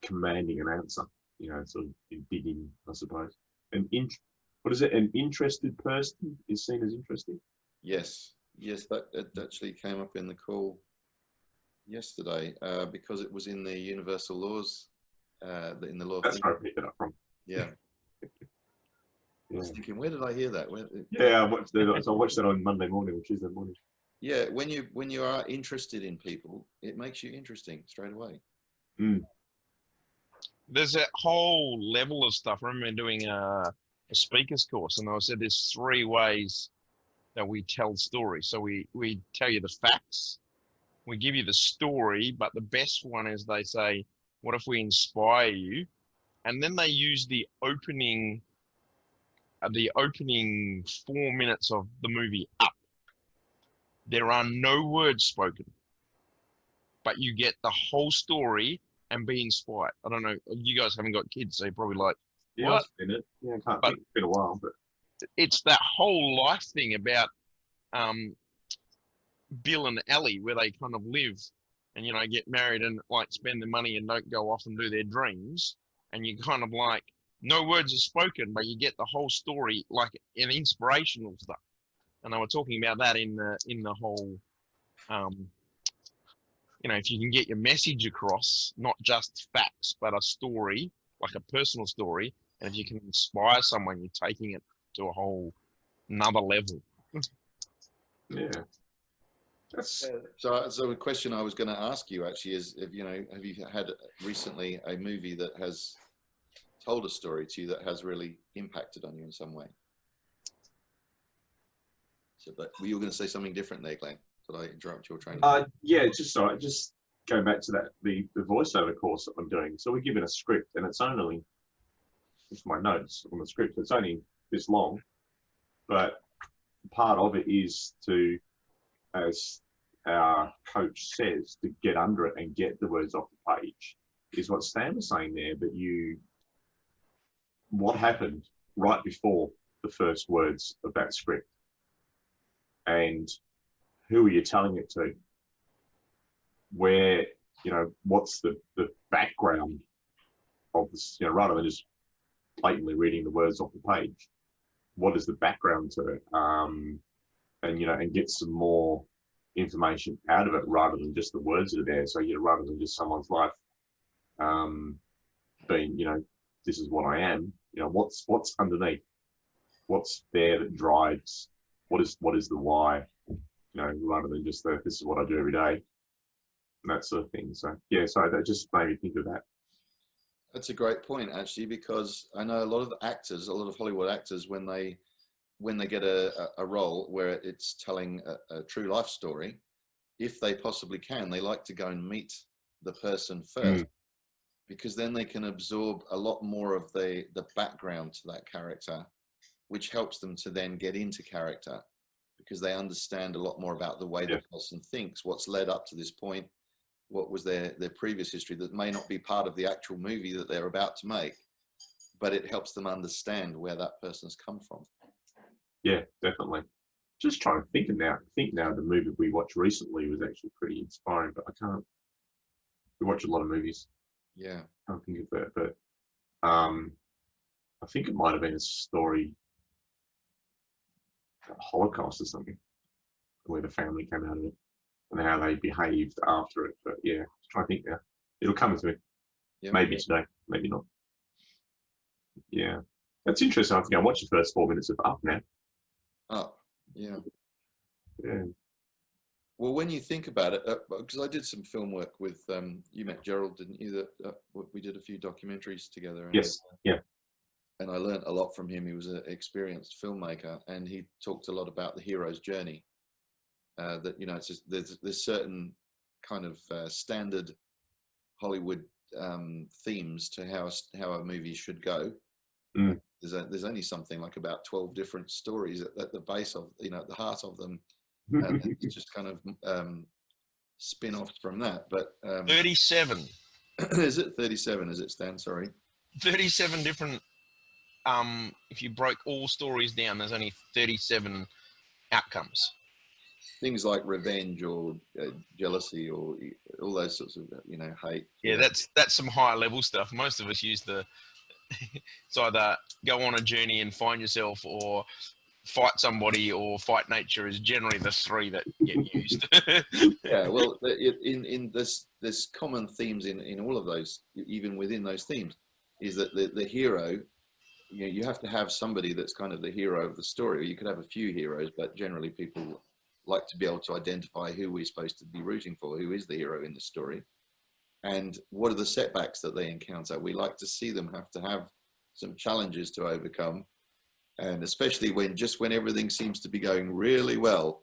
commanding an answer. You know, sort of digging, I suppose. What is it? An interested person is seen as interesting? Yes. Yes, that actually came up in the call yesterday because it was in the universal laws, in the law. That's where I picked it up from. Yeah. Yeah. I was thinking, where did I hear that? Yeah, I watched that on Monday morning or Tuesday morning. Yeah, when you are interested in people, it makes you interesting straight away. Mm. There's that whole level of stuff. I remember doing a speaker's course, and I said there's 3 ways that we tell stories. So we tell you the facts, we give you the story, but the best one is they say, what if we inspire you? And then they use the opening 4 minutes of the movie Up. There are no words spoken, but you get the whole story and be inspired. I don't know, you guys haven't got kids, so you're probably like, Yeah, what? I've seen it. Yeah, I can't think. It's been a while, but It's that whole life thing about Bill and Ellie, where they kind of live and, you know, get married and like spend the money and don't go off and do their dreams. And you kind of like, no words are spoken, but you get the whole story, like an inspirational stuff. And they were talking about that in the whole, you know, if you can get your message across, not just facts, but a story, like a personal story, and if you can inspire someone, you're taking it to a whole another level. yeah. That's So a question I was going to ask you actually is, have you had recently a movie that has told a story to you that has really impacted on you in some way? So, but were you going to say something different there, Glenn? Did I interrupt your training? yeah, just going back to that, the voiceover course that I'm doing. So we're given a script, and it's my notes on the script. It's only this long, but part of it is to, as our coach says, to get under it and get the words off the page, is what Stan was saying there. But what happened right before the first words of that script, and who are you telling it to? Where, you know, what's the background of this, you know, rather than just blatantly reading the words off the page, what is the background to it? And, you know, and get some more information out of it rather than just the words that are there. So, you know, rather than just someone's life being, you know, this is what I am, you know, what's underneath, what's there that drives, what is the why, you know, rather than just this is what I do every day, and that sort of thing. So yeah, so that just made me think of that. That's a great point, actually, because I know a lot of Hollywood actors, when they get a role where it's telling a true life story, if they possibly can, they like to go and meet the person first because then they can absorb a lot more of the background to that character, which helps them to then get into character, because they understand a lot more about the way the person thinks, what's led up to this point, what was their previous history that may not be part of the actual movie that they're about to make, but it helps them understand where that person's come from. Yeah, definitely. Just trying to think now. The movie we watched recently was actually pretty inspiring, but I can't. We watch a lot of movies. Yeah. I can't think of that, but I think it might have been a story, Holocaust or something, where the family came out of it and how they behaved after it. But yeah, try to think now. It'll come to me. Yeah. Maybe today, maybe not. Yeah, that's interesting. I think I watched the first 4 minutes of Up now. Up. Yeah. Yeah. Well, when you think about it, because I did some film work with, you met Gerald, didn't you? That we did a few documentaries together. And, Yes. Yeah. And I learned a lot from him. He was an experienced filmmaker, and he talked a lot about the hero's journey. That, you know, it's just, there's certain kind of standard Hollywood themes to how a movie should go. Mm. There's only something like about 12 different stories at the base of, you know, at the heart of them. And it's just kind of spin-offs from that. But 37. Is it 37 as it stands? Sorry. 37 different. If you broke all stories down, there's only 37 outcomes. Things like revenge or jealousy or all those sorts of, you know, hate. Yeah, that's some higher level stuff. Most of us use it's either go on a journey and find yourself, or fight somebody, or fight nature is generally the three that get used. Yeah, well, in there's common themes in all of those, even within those themes, is that the hero, you know, you have to have somebody that's kind of the hero of the story. Or you could have a few heroes, but generally people like to be able to identify who we're supposed to be rooting for, who is the hero in the story, and what are the setbacks that they encounter. We like to see them have to have some challenges to overcome, and especially when everything seems to be going really well,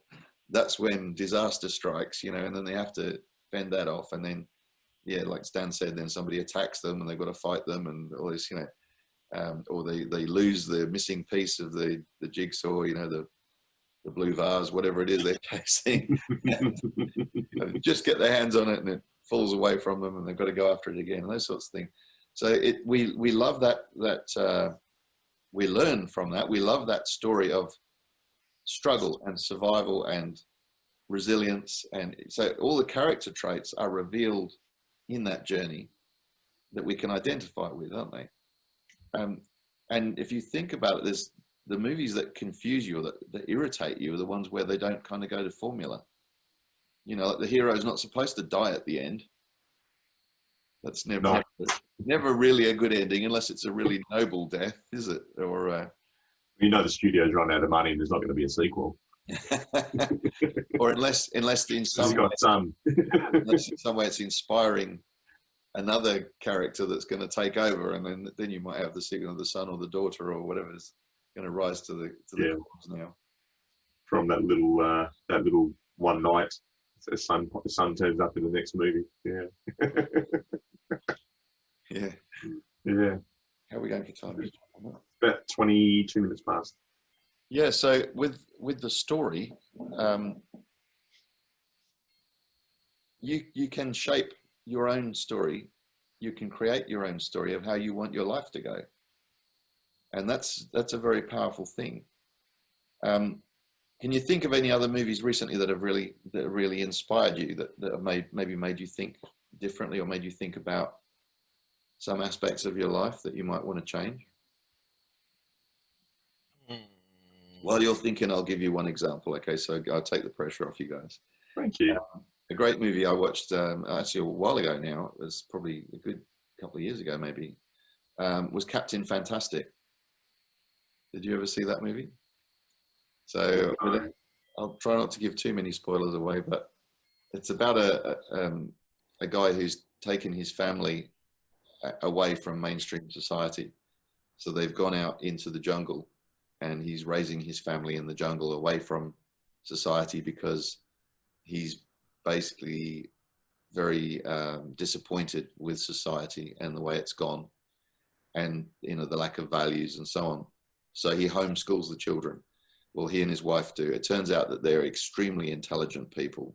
that's when disaster strikes, you know, and then they have to fend that off. And then, yeah, like Stan said, then somebody attacks them and they've got to fight them and all this, you know, or they lose the missing piece of the jigsaw, you know, the blue vase, whatever it is they're chasing, and just get their hands on it and it falls away from them and they've got to go after it again, and those sorts of things. So we love that we learn from that. We love that story of struggle and survival and resilience, and so all the character traits are revealed in that journey that we can identify with, aren't they? And if you think about it, there's the movies that confuse you or that irritate you are the ones where they don't kind of go to formula. You know, like the hero's not supposed to die at the end. That's never really a good ending unless it's a really noble death, is it? Or you know, the studio's run out of money and there's not going to be a sequel. or unless in some way it's inspiring another character that's going to take over, and then you might have the sequel of the son or the daughter or whatever's going to rise to the cause now. From that little one night, the son turns up in the next movie. Yeah. Yeah. Yeah. How are we going for time? About 22 minutes past. Yeah. So with the story, you can shape your own story. You can create your own story of how you want your life to go, and that's a very powerful thing. Can you think of any other movies recently that have really inspired you, that have maybe made you think differently, or made you think about some aspects of your life that you might want to change? While you're thinking, I'll give you one example. Okay, so I'll take the pressure off you guys. Thank you. A great movie I watched actually a while ago now, it was probably a good couple of years ago maybe, was Captain Fantastic. Did you ever see that movie? So I'll try not to give too many spoilers away, but it's about a guy who's taken his family away from mainstream society. So they've gone out into the jungle, and he's raising his family in the jungle away from society, because he's basically very disappointed with society and the way it's gone, and the lack of values and so on. So he homeschools the children. Well, he and his wife do. It turns out that they're extremely intelligent people,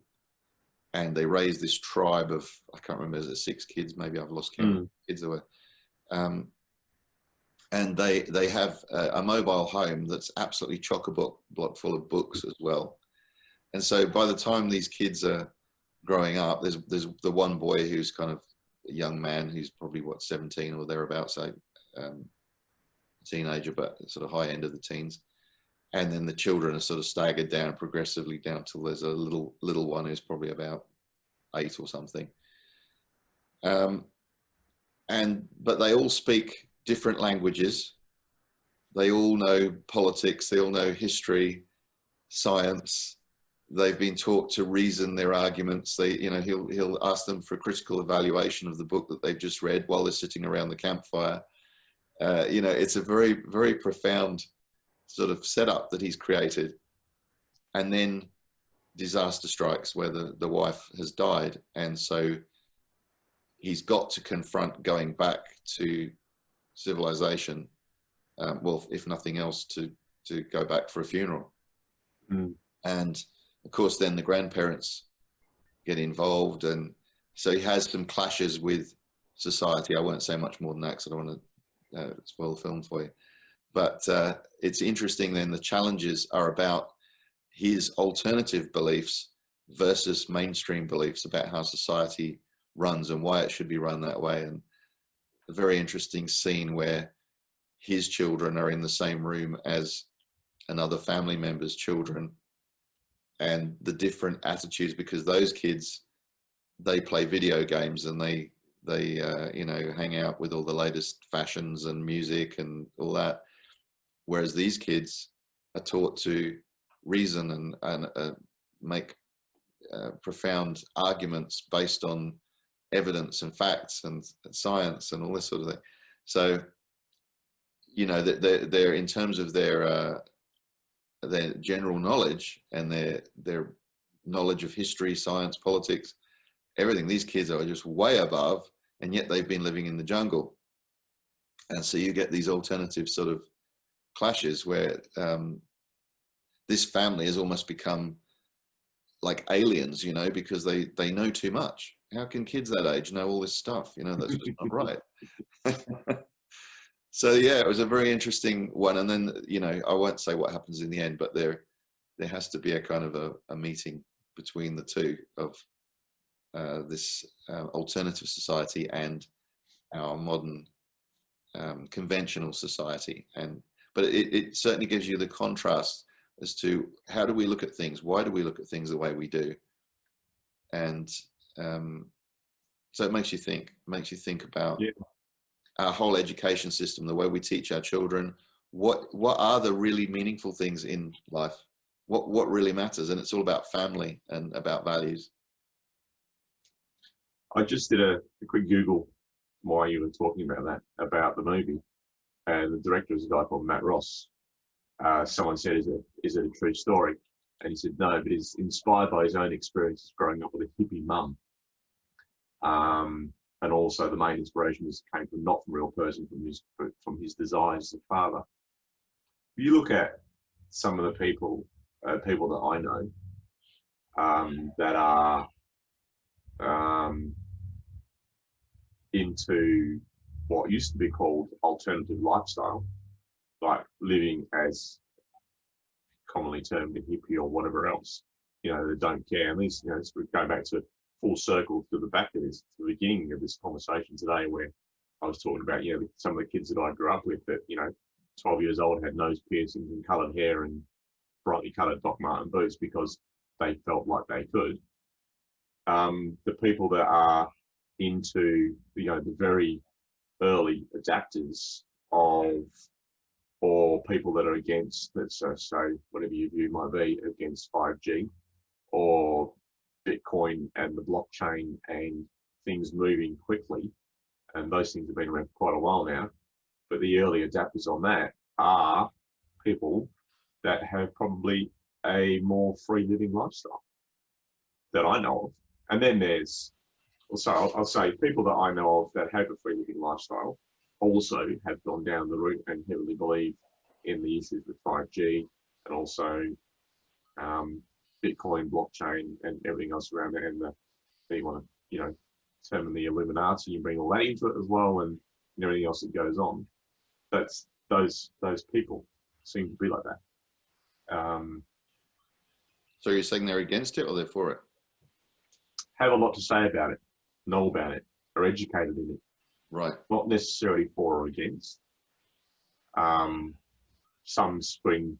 and they raise this tribe of, I can't remember, is it 6 kids? Maybe I've lost count. Kids there were. And they have a mobile home that's absolutely chock-a-block full of books as well. And so by the time these kids are growing up, there's the one boy who's kind of a young man who's probably 17 or thereabouts, so a teenager, but sort of high end of the teens. And then the children are sort of staggered down progressively down till there's a little one who's probably about 8 or something. But they all speak different languages. They all know politics. They all know history, science. They've been taught to reason their arguments. He'll ask them for a critical evaluation of the book that they've just read while they're sitting around the campfire. It's a very, very profound sort of setup that he's created. And then disaster strikes where the wife has died. And so he's got to confront going back to civilization. Well, if nothing else, to go back for a funeral. And of course, then the grandparents get involved. And so he has some clashes with society. I won't say much more than that because I don't want to spoil the film for you. But it's interesting then, the challenges are about his alternative beliefs versus mainstream beliefs about how society runs and why it should be run that way. And a very interesting scene where his children are in the same room as another family member's children, and the different attitudes, because those kids, they play video games and they hang out with all the latest fashions and music and all that. Whereas these kids are taught to reason and make profound arguments based on evidence and facts and science and all this sort of thing. So, they're in terms of their general knowledge and their knowledge of history, science, politics, everything, these kids are just way above, and yet they've been living in the jungle. And so you get these alternative sort of clashes where this family has almost become like aliens, because they know too much. How can kids that age know all this stuff? That's just not right. So yeah, it was a very interesting one. And then, I won't say what happens in the end, but there has to be a kind of a meeting between the two of this alternative society and our modern conventional society. But it certainly gives you the contrast as to how do we look at things? Why do we look at things the way we do? And so it makes you think about our whole education system, the way we teach our children. What are the really meaningful things in life? What really matters? And it's all about family and about values. I just did a quick Google while you were talking about that, about the movie. And the director is a guy called Matt Ross. Someone said, is it a true story? And he said, no, but it's inspired by his own experiences growing up with a hippie mum. And also the main inspiration came from not from a real person, from his desires as a father. If you look at some of the people that I know that are into what used to be called alternative lifestyle, like living as commonly termed a hippie or whatever else, that don't care. And these, going back to full circle to the back of this, to the beginning of this conversation today, where I was talking about, some of the kids that I grew up with that, 12 years old, had nose piercings and coloured hair and brightly coloured Doc Marten boots because they felt like they could. The people that are into, the very early adapters of, or people that are against, let's say, whatever your view might be, against 5G or Bitcoin and the blockchain and things moving quickly, and those things have been around for quite a while now, but the early adapters on that are people that have probably a more free living lifestyle that I know of. And then there's So I'll say people that I know of that have a free living lifestyle also have gone down the route and heavily believe in the issues with 5G and also Bitcoin, blockchain, and everything else around it. And they want to, you know, term the Illuminati and bring all that into it as well, and everything else that goes on. That's those people seem to be like that. So you're saying they're against it or they're for it? Have a lot to say about it, know about it, are educated in it. Right. Not necessarily for or against. Some spring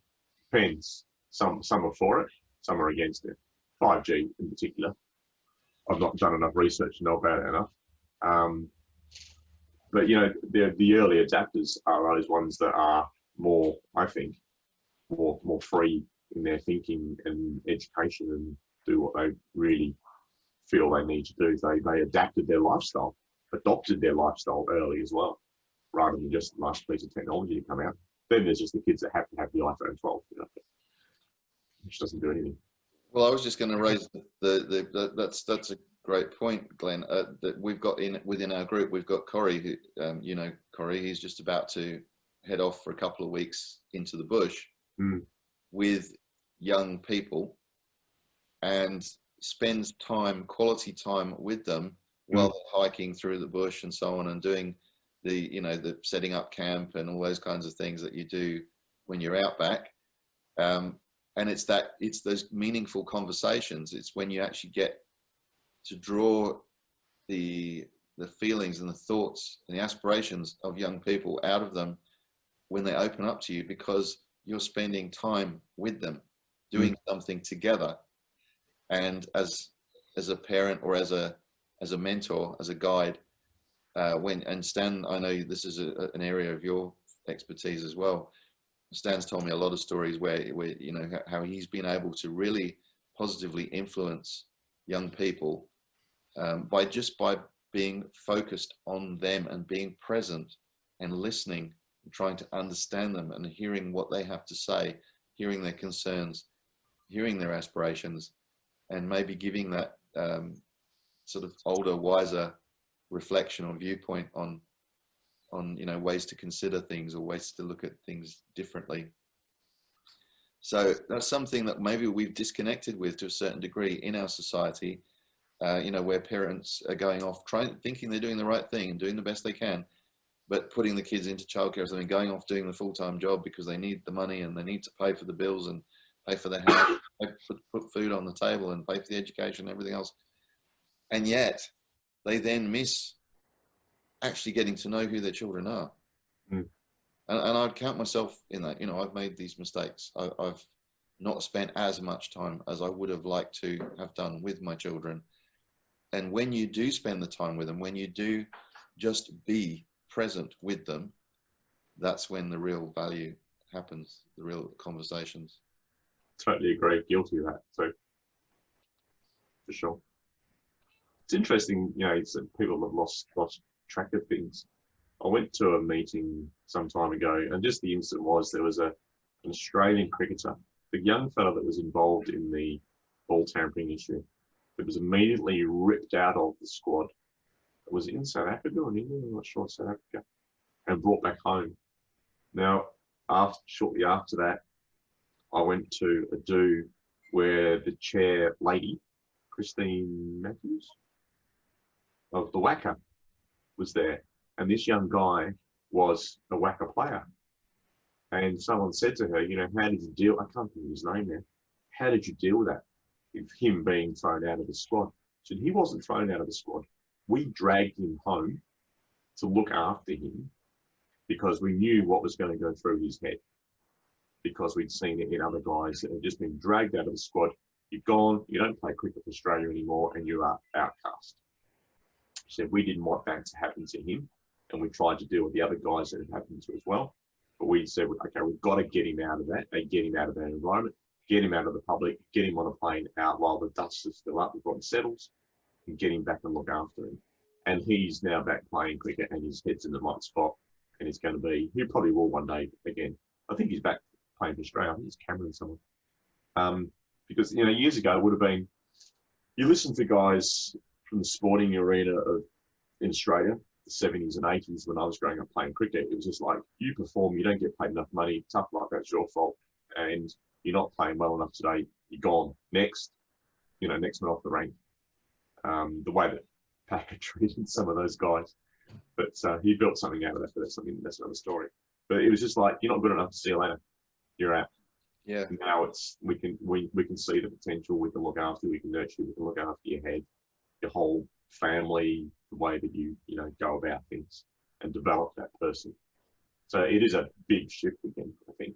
depends. Some are for it, some are against it. 5G in particular. I've not done enough research to know about it enough. But you know, the early adapters are those ones that are more, I think, more free in their thinking and education and do what they really feel they need to do. They adapted their lifestyle, adopted their lifestyle early as well, rather than just the last piece of technology to come out. Then there's just the kids that have to have the iPhone 12, you know, which doesn't do anything. Well, I was just going to raise that's a great point, Glenn. That we've got within our group, we've got Corey, who you know, Corey, he's just about to head off for a couple of weeks into the bush with young people and spends quality time with them while they're hiking through the bush and so on, and doing the setting up camp and all those kinds of things that you do when you're out back. And it's those meaningful conversations. It's when you actually get to draw the feelings and the thoughts and the aspirations of young people out of them when they open up to you, because you're spending time with them, doing something together. And as a parent or as a mentor, as a guide, and Stan, I know this is an area of your expertise as well. Stan's told me a lot of stories where you know how he's been able to really positively influence young people by being focused on them and being present and listening and trying to understand them and hearing what they have to say, hearing their concerns, hearing their aspirations, and maybe giving that sort of older, wiser reflection or viewpoint on ways to consider things or ways to look at things differently. So that's something that maybe we've disconnected with to a certain degree in our society, where parents are going off thinking they're doing the right thing and doing the best they can, but putting the kids into childcare or something, going off doing the full-time job because they need the money and they need to pay for the bills and pay for the house, put food on the table and pay for the education and everything else. And yet they then miss actually getting to know who their children are. And I'd count myself in that. I've made these mistakes. I've not spent as much time as I would have liked to have done with my children. And when you do spend the time with them, when you do just be present with them, that's when the real value happens, the real conversations. Totally agree. Guilty of that. So, for sure. It's interesting, people have lost track of things. I went to a meeting some time ago, and just the incident was there was an Australian cricketer, the young fellow that was involved in the ball tampering issue, that was immediately ripped out of the squad. It was in South Africa or in England, I'm not sure, South Africa, and brought back home. Now, shortly after that, I went to a do where the chair lady, Christine Matthews, of the WACA, was there. And this young guy was a WACA player. And someone said to her, how did you deal? I can't think of his name now. How did you deal with that? With him being thrown out of the squad? She said, he wasn't thrown out of the squad. We dragged him home to look after him because we knew what was going to go through his head, because we'd seen it in other guys that had just been dragged out of the squad. You're gone, you don't play cricket for Australia anymore, and you are outcast. She said, we didn't want that to happen to him, and we tried to deal with the other guys that had happened to as well. But we said, okay, we've got to get him out of that, and get him out of that environment, get him out of the public, get him on a plane out while the dust is still up before it settles, and get him back and look after him. And he's now back playing cricket, and his head's in the right spot, and he's going to be, he probably will one day again. I think he's back playing for Australia. I think it's Cameron somewhere. Because, years ago it would have been, you listen to guys from the sporting arena in Australia, the 70s and 80s, when I was growing up playing cricket, it was just like, you perform, you don't get paid enough money, tough luck, that's your fault. And you're not playing well enough today, you're gone. Next, next man off the rank. The way that Packer treated some of those guys. But he built something out of that, but that's another story. But it was just like, you're not good enough, see you later. You're out. Yeah. Now we can see the potential, we can look after you, we can nurture you, we can look after your head, your whole family, the way that you go about things and develop that person. So it is a big shift again, I think.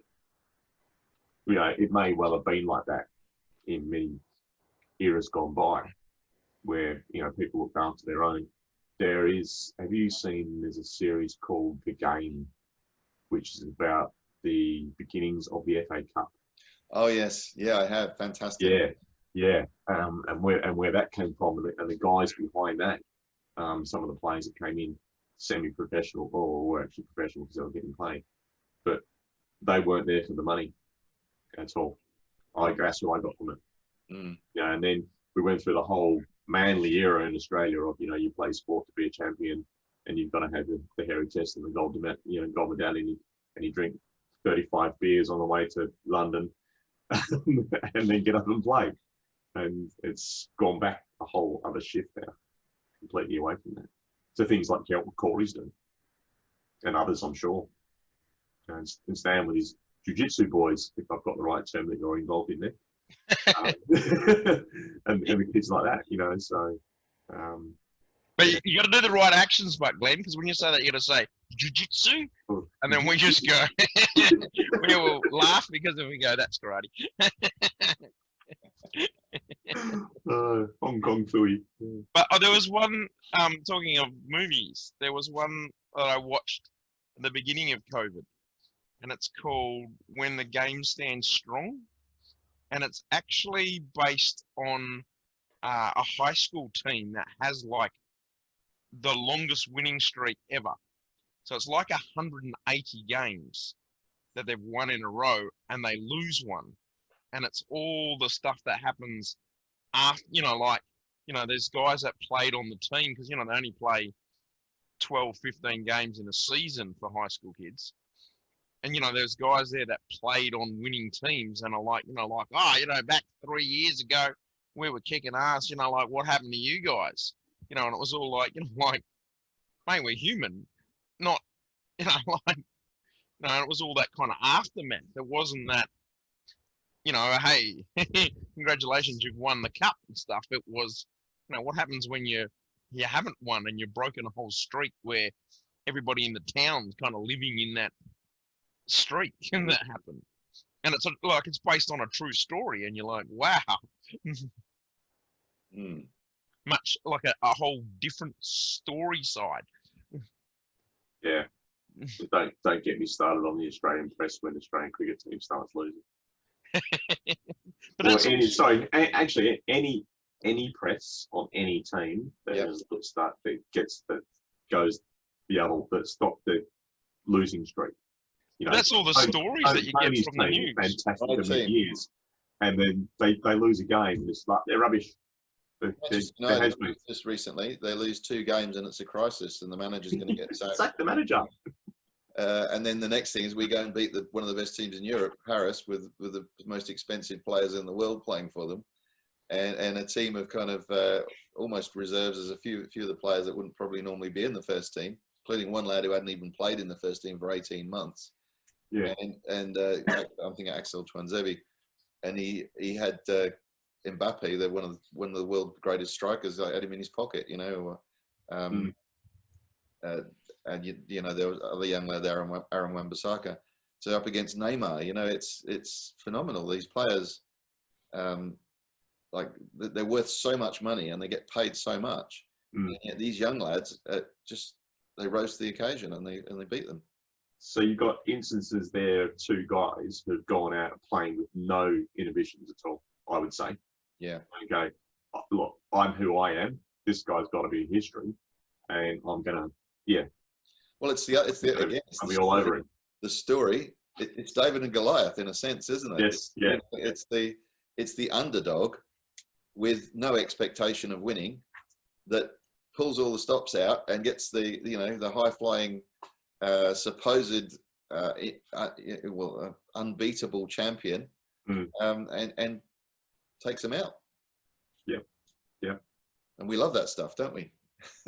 It may well have been like that in many eras gone by, where people looked after their own. Have you seen, there's a series called The Game, which is about the beginnings of the FA Cup. Oh yes, yeah, I have. Fantastic. Yeah. And where that came from, and the guys behind that, some of the players that came in semi-professional or were actually professional because they were getting paid, but they weren't there for the money at all. That's what I got from it. And then we went through the whole manly era in Australia of you play sport to be a champion, and you've got to have the hairy chest and the gold medallion, and you drink 35 beers on the way to London, and then get up and play. And it's gone back a whole other shift now, completely away from that. So things like Corey's doing, and others, I'm sure. And Stan with his jiu-jitsu boys, if I've got the right term that you're involved in there. And the kids like that, so. But you got to do the right actions, but Glenn, because when you say that, you got to say jiu-jitsu, and then we just go, we will laugh because then we go, that's karate. Hong Kong Fooey. But there was one, talking of movies, there was one that I watched at the beginning of COVID, and it's called When the Game Stands Strong, and it's actually based on a high school team that has like the longest winning streak ever. So it's like 180 games that they've won in a row, and they lose one. And it's all the stuff that happens after, there's guys that played on the team because, they only play 12, 15 games in a season for high school kids. And, there's guys there that played on winning teams and are like, back 3 years ago, we were kicking ass, what happened to you guys? And it was all like, mate, we're human, not, it was all that kind of aftermath. It wasn't that, hey, congratulations, you've won the cup and stuff. It was, what happens when you haven't won and you've broken a whole streak where everybody in the town's kind of living in that streak, and that happened. And it's like, it's based on a true story, and you're like, wow. Much like a whole different story side. Yeah. Don't get me started on the Australian press when the Australian cricket team starts losing. But actually, any press on any team that has a good start that goes the other, that stop the losing streak. That's all the stories that you get from the news. Fantastic for many years, and then they lose a game, and it's like they're rubbish. Just recently, they lose 2 games, and it's a crisis, and the manager's going to get sacked. Sack the manager. And then the next thing is we go and beat one of the best teams in Europe, Paris, with the most expensive players in the world playing for them, and a team of kind of almost reserves as a few of the players that wouldn't probably normally be in the first team, including one lad who hadn't even played in the first team for 18 months. Yeah. And I'm thinking Axel Twanzebe, and he had Mbappe, one of the world's greatest strikers, had him in his pocket, and there was other young lad, Aaron Wan-Bissaka, so up against Neymar. It's phenomenal. These players, they're worth so much money and they get paid so much. And yet these young lads they rose to the occasion and they beat them. So you've got instances there, 2 guys who've gone out playing with no inhibitions at all, I would say. Yeah. Okay, look, I'm who I am. This guy's got to be history, and I'm gonna, Well, I'll be all over it. The story. It's David and Goliath in a sense, isn't it? Yes. Yeah. It's the underdog with no expectation of winning, that pulls all the stops out and gets the, you know, the high flying supposed unbeatable champion, and takes them out. Yeah, yeah. And we love that stuff, don't we?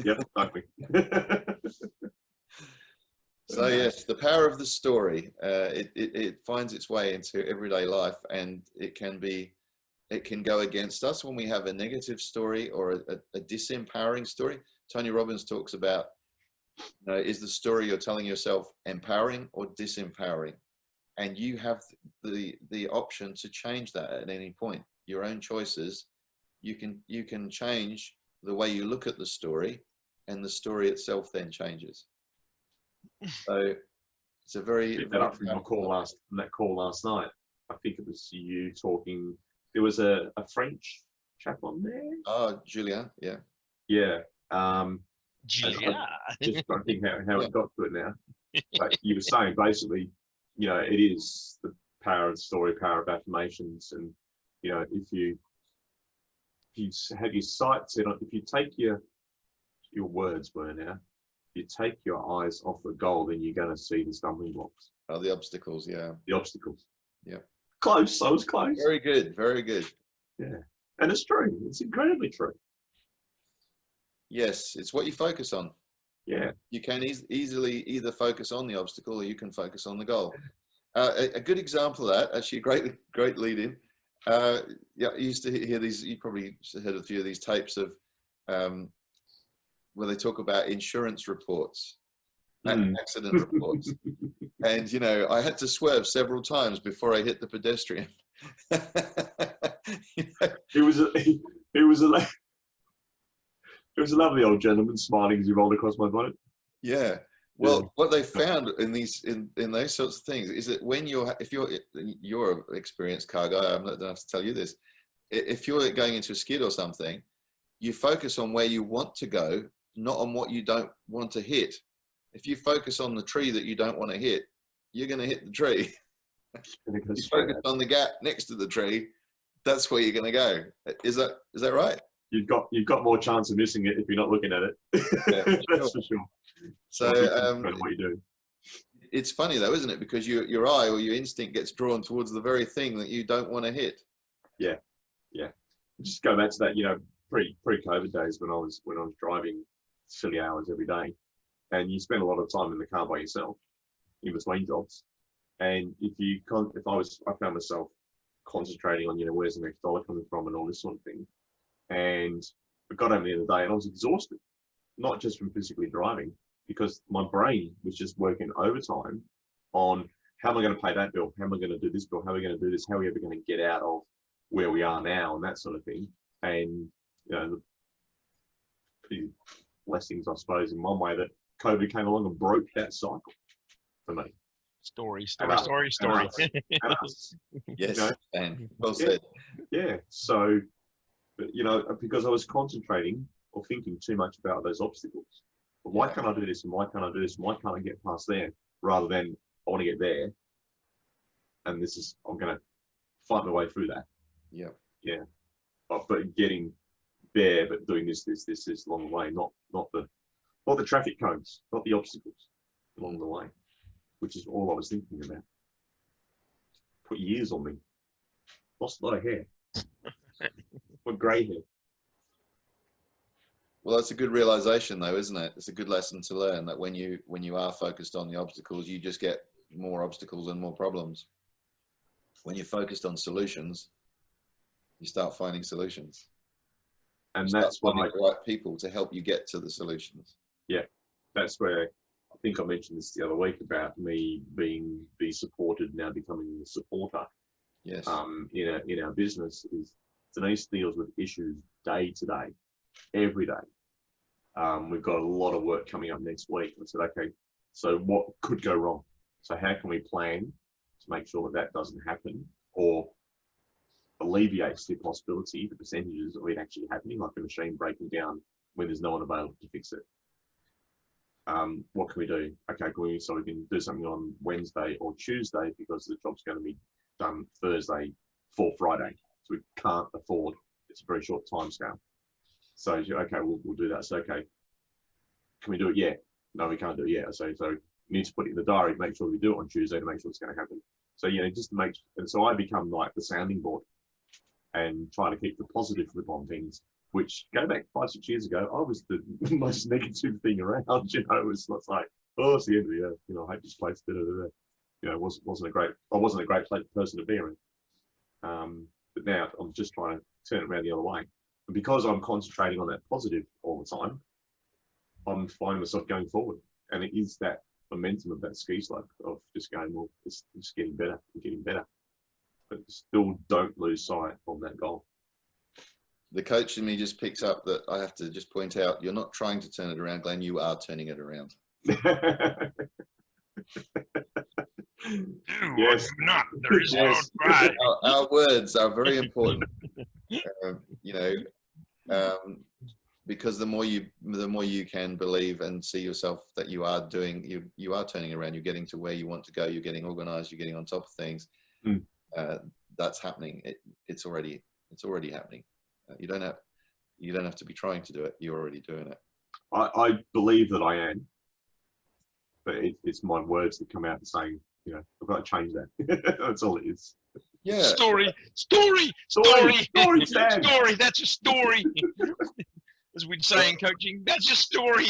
Yep, exactly. So yes, the power of the story, it finds its way into everyday life, and it can go against us when we have a negative story or a disempowering story. Tony Robbins talks about, you know, is the story you're telling yourself empowering or disempowering? And you have the option to change that at any point. Your own choices. You can change the way you look at the story, and the story itself then changes. So it's a very, Pick that up from that call last night. I think it was you talking. There was a French chap on there. Oh, Julien, yeah. Yeah. Julia. Just trying to think how it got to it now. But you were saying basically, you know, it is the power of the story, power of affirmations, and you know, if you have your sights set on, if you take your words were now, you take your eyes off the goal, then you're going to see the stumbling blocks. Oh, the obstacles, yeah. The obstacles. Yeah. Close. I was close. Very good. Very good. Yeah. And it's true. It's incredibly true. Yes, it's what you focus on. Yeah. You can easily either focus on the obstacle, or you can focus on the goal. A good example of that, actually, great lead in. Yeah, I used to hear these. You probably heard a few of these tapes of where they talk about insurance reports, accident reports, and you know, I had to swerve several times before I hit the pedestrian. You know? It was a lovely old gentleman smiling as he rolled across my bonnet. Yeah. Well, what they found in those sorts of things is that when you're an experienced car guy, I'm not going to have to tell you this. If you're going into a skid or something, you focus on where you want to go, not on what you don't want to hit. If you focus on the tree that you don't want to hit, you're going to hit the tree. You focus on the gap next to the tree, that's where you're going to go. Is that right? You've got more chance of missing it if you're not looking at it. Yeah, That's for sure. So what you do. It's funny though, isn't it? Because your eye or your instinct gets drawn towards the very thing that you don't want to hit. Yeah. Just go back to that, you know, pre-COVID days when I was driving silly hours every day, and you spend a lot of time in the car by yourself in between jobs. And I found myself concentrating on, you know, where's the next dollar coming from and all this sort of thing. And I got home at the end of the day and I was exhausted, not just from physically driving, because my brain was just working overtime on how am I going to pay that bill? How am I going to do this bill? How are we going to do this? How are we ever going to get out of where we are now and that sort of thing? And, you know, the blessings, I suppose, in one way that COVID came along and broke that cycle for me. Story. And us, Yes, you know? and well said. Yeah. So, but, you know, because I was concentrating or thinking too much about those obstacles. But why can't I do this? And why can't I do this? And why can't I get past there? Rather than I want to get there. And I'm going to fight my way through that. Yeah. Yeah. But getting there, but doing this along the way, not the traffic cones, not the obstacles along the way, which is all I was thinking about. Put years on me. Lost a lot of hair. What grey hair. Well, that's a good realization though, isn't it? It's a good lesson to learn that when you are focused on the obstacles, you just get more obstacles and more problems. When you're focused on solutions, you start finding solutions. And you that's start why finding the right people to help you get to the solutions. Yeah, that's where I think I mentioned this the other week about me being supported, now becoming the supporter. Yes. In our business is Denise deals with issues day to day, every day. We've got a lot of work coming up next week. I said, okay, so what could go wrong? So how can we plan to make sure that doesn't happen, or alleviates the possibility, the percentages of it actually happening, like a machine breaking down when there's no one available to fix it. What can we do? Okay, we can do something on Wednesday or Tuesday because the job's going to be done Thursday for Friday. So we can't afford, it's a very short time scale. So okay, we'll do that. So okay, can we do it? Yeah. No, we can't do it yet. So you need to put it in the diary, make sure we do it on Tuesday to make sure it's going to happen. So just make, and so I become like the sounding board and try to keep the positive flip on things, which go back 5-6 years ago, I was the most negative thing around. It was like, oh, it's the end of the earth. I hate this place. It wasn't a great person to be around. But now I'm just trying to turn it around the other way. And because I'm concentrating on that positive all the time, I'm finding myself going forward. And it is that momentum of that ski slope of just going, well, it's getting better and getting better. But still don't lose sight of that goal. The coach in me just picks up that I have to just point out, you're not trying to turn it around, Glenn, you are turning it around. Yes. Not. There is no pride. Our words are very important. Because the more you can believe and see yourself that you are turning around, you're getting to where you want to go, you're getting organized, you're getting on top of things. That's happening. It's already happening. You don't have to be trying to do it. You're already doing it. I believe that I am, but it's my words that come out and saying, I've got to change that. That's all it is. Yeah. Story. That's a story. As we'd say in coaching, that's a story.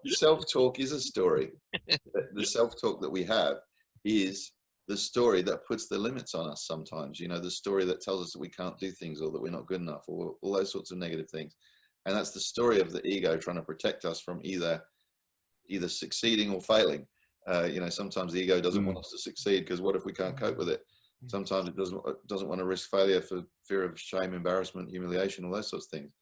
Self-talk is a story. The self-talk that we have is the story that puts the limits on us sometimes. The story that tells us that we can't do things or that we're not good enough or all those sorts of negative things. And that's the story of the ego trying to protect us from either succeeding or failing. Sometimes the ego doesn't want us to succeed because what if we can't cope with it? Sometimes it doesn't want to risk failure for fear of shame, embarrassment, humiliation, all those sorts of things.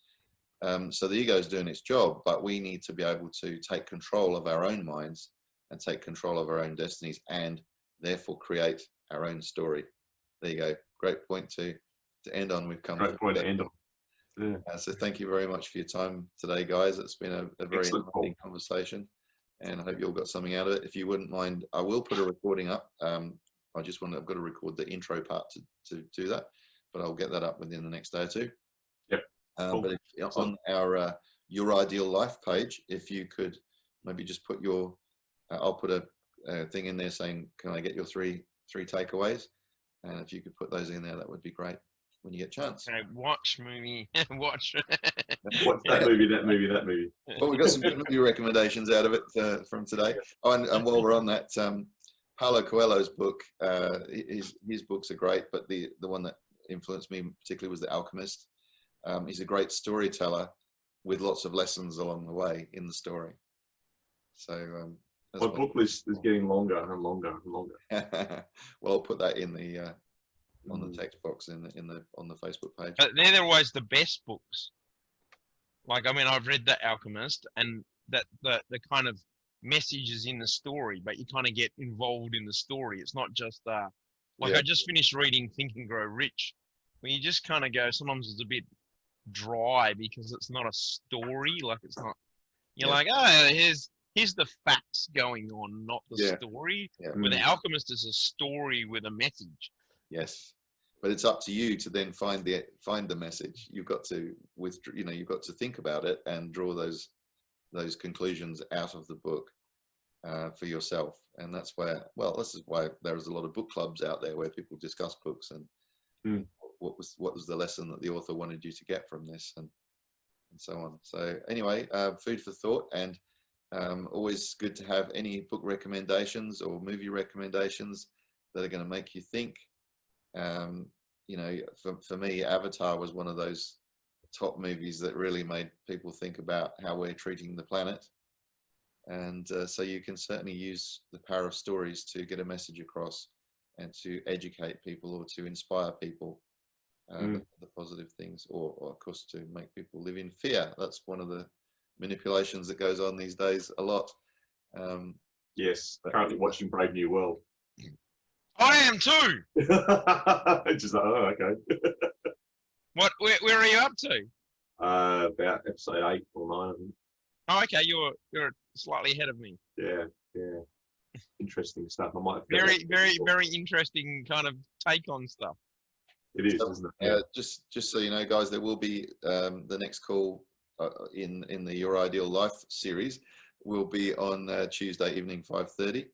So the ego is doing its job, but we need to be able to take control of our own minds and take control of our own destinies and therefore create our own story. There you go. Great point to end on. We've come. Great point to end on. Yeah. So thank you very much for your time today, guys. It's been a very interesting conversation, and I hope you all got something out of it. If you wouldn't mind, I will put a recording up. I've got to record the intro part to do that, but I'll get that up within the next day or two. Yep. Cool. But on our Your Ideal Life page, if you could maybe just put your, I'll put a thing in there saying, can I get your three takeaways? And if you could put those in there, that would be great when you get a chance. Okay, watch movie, watch. What's that movie, that movie? Well, we got some good movie recommendations out of it from today. Oh, and while we're on that, Paulo Coelho's book, his books are great, but the one that influenced me particularly was The Alchemist. He's a great storyteller with lots of lessons along the way in the story. So my book list is getting longer and longer and longer. Well, I'll put that in the on the text box on the Facebook page. But they're always the best books. Like, I mean, I've read The Alchemist, and that the kind of message is in the story, but you kind of get involved in the story. It's not just like, I just finished reading Think and Grow Rich, where you just kind of go, sometimes it's a bit dry because it's not a story. Like, it's not, you're like, oh, here's the facts going on, not the story. Where The Alchemist is a story with a message. Yes, but it's up to you to then find the message. You've got to you've got to think about it and draw those conclusions out of the book for yourself. And that's where, this is why there's a lot of book clubs out there where people discuss books and what was the lesson that the author wanted you to get from this and so on. So anyway, food for thought, and always good to have any book recommendations or movie recommendations that are going to make you think. For me, Avatar was one of those top movies that really made people think about how we're treating the planet. And so you can certainly use the power of stories to get a message across and to educate people or to inspire people, the positive things, or of course to make people live in fear. That's one of the manipulations that goes on these days a lot. Yes, currently watching Brave New World. I am too. Just like, oh, okay. Where are you up to? About episode 8 or 9, I think. Oh, okay. You're slightly ahead of me. Yeah. Interesting stuff. I might have very interesting kind of take on stuff. It is, isn't it? Just so you know, guys, there will be the next call in the Your Ideal Life series will be on Tuesday evening, 5:30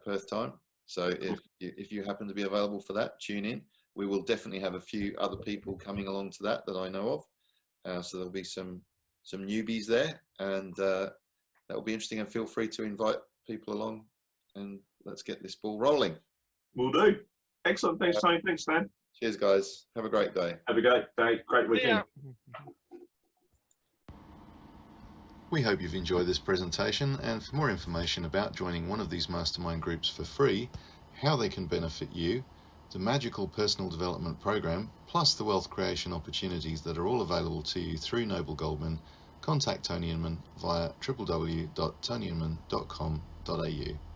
Perth time. So if you happen to be available for that, tune in. We will definitely have a few other people coming along to that I know of. So there'll be some newbies there, and that'll be interesting. And feel free to invite people along, and let's get this ball rolling. Will do. Excellent. Thanks, Tony. Thanks, Dan. Cheers, guys. Have a great day. Have a great day. Great weekend. Yeah. We hope you've enjoyed this presentation, and for more information about joining one of these mastermind groups for free, how they can benefit you, the magical personal development program, plus the wealth creation opportunities that are all available to you through Noble Goldman, contact Tony Inman via www.tonyinman.com.au.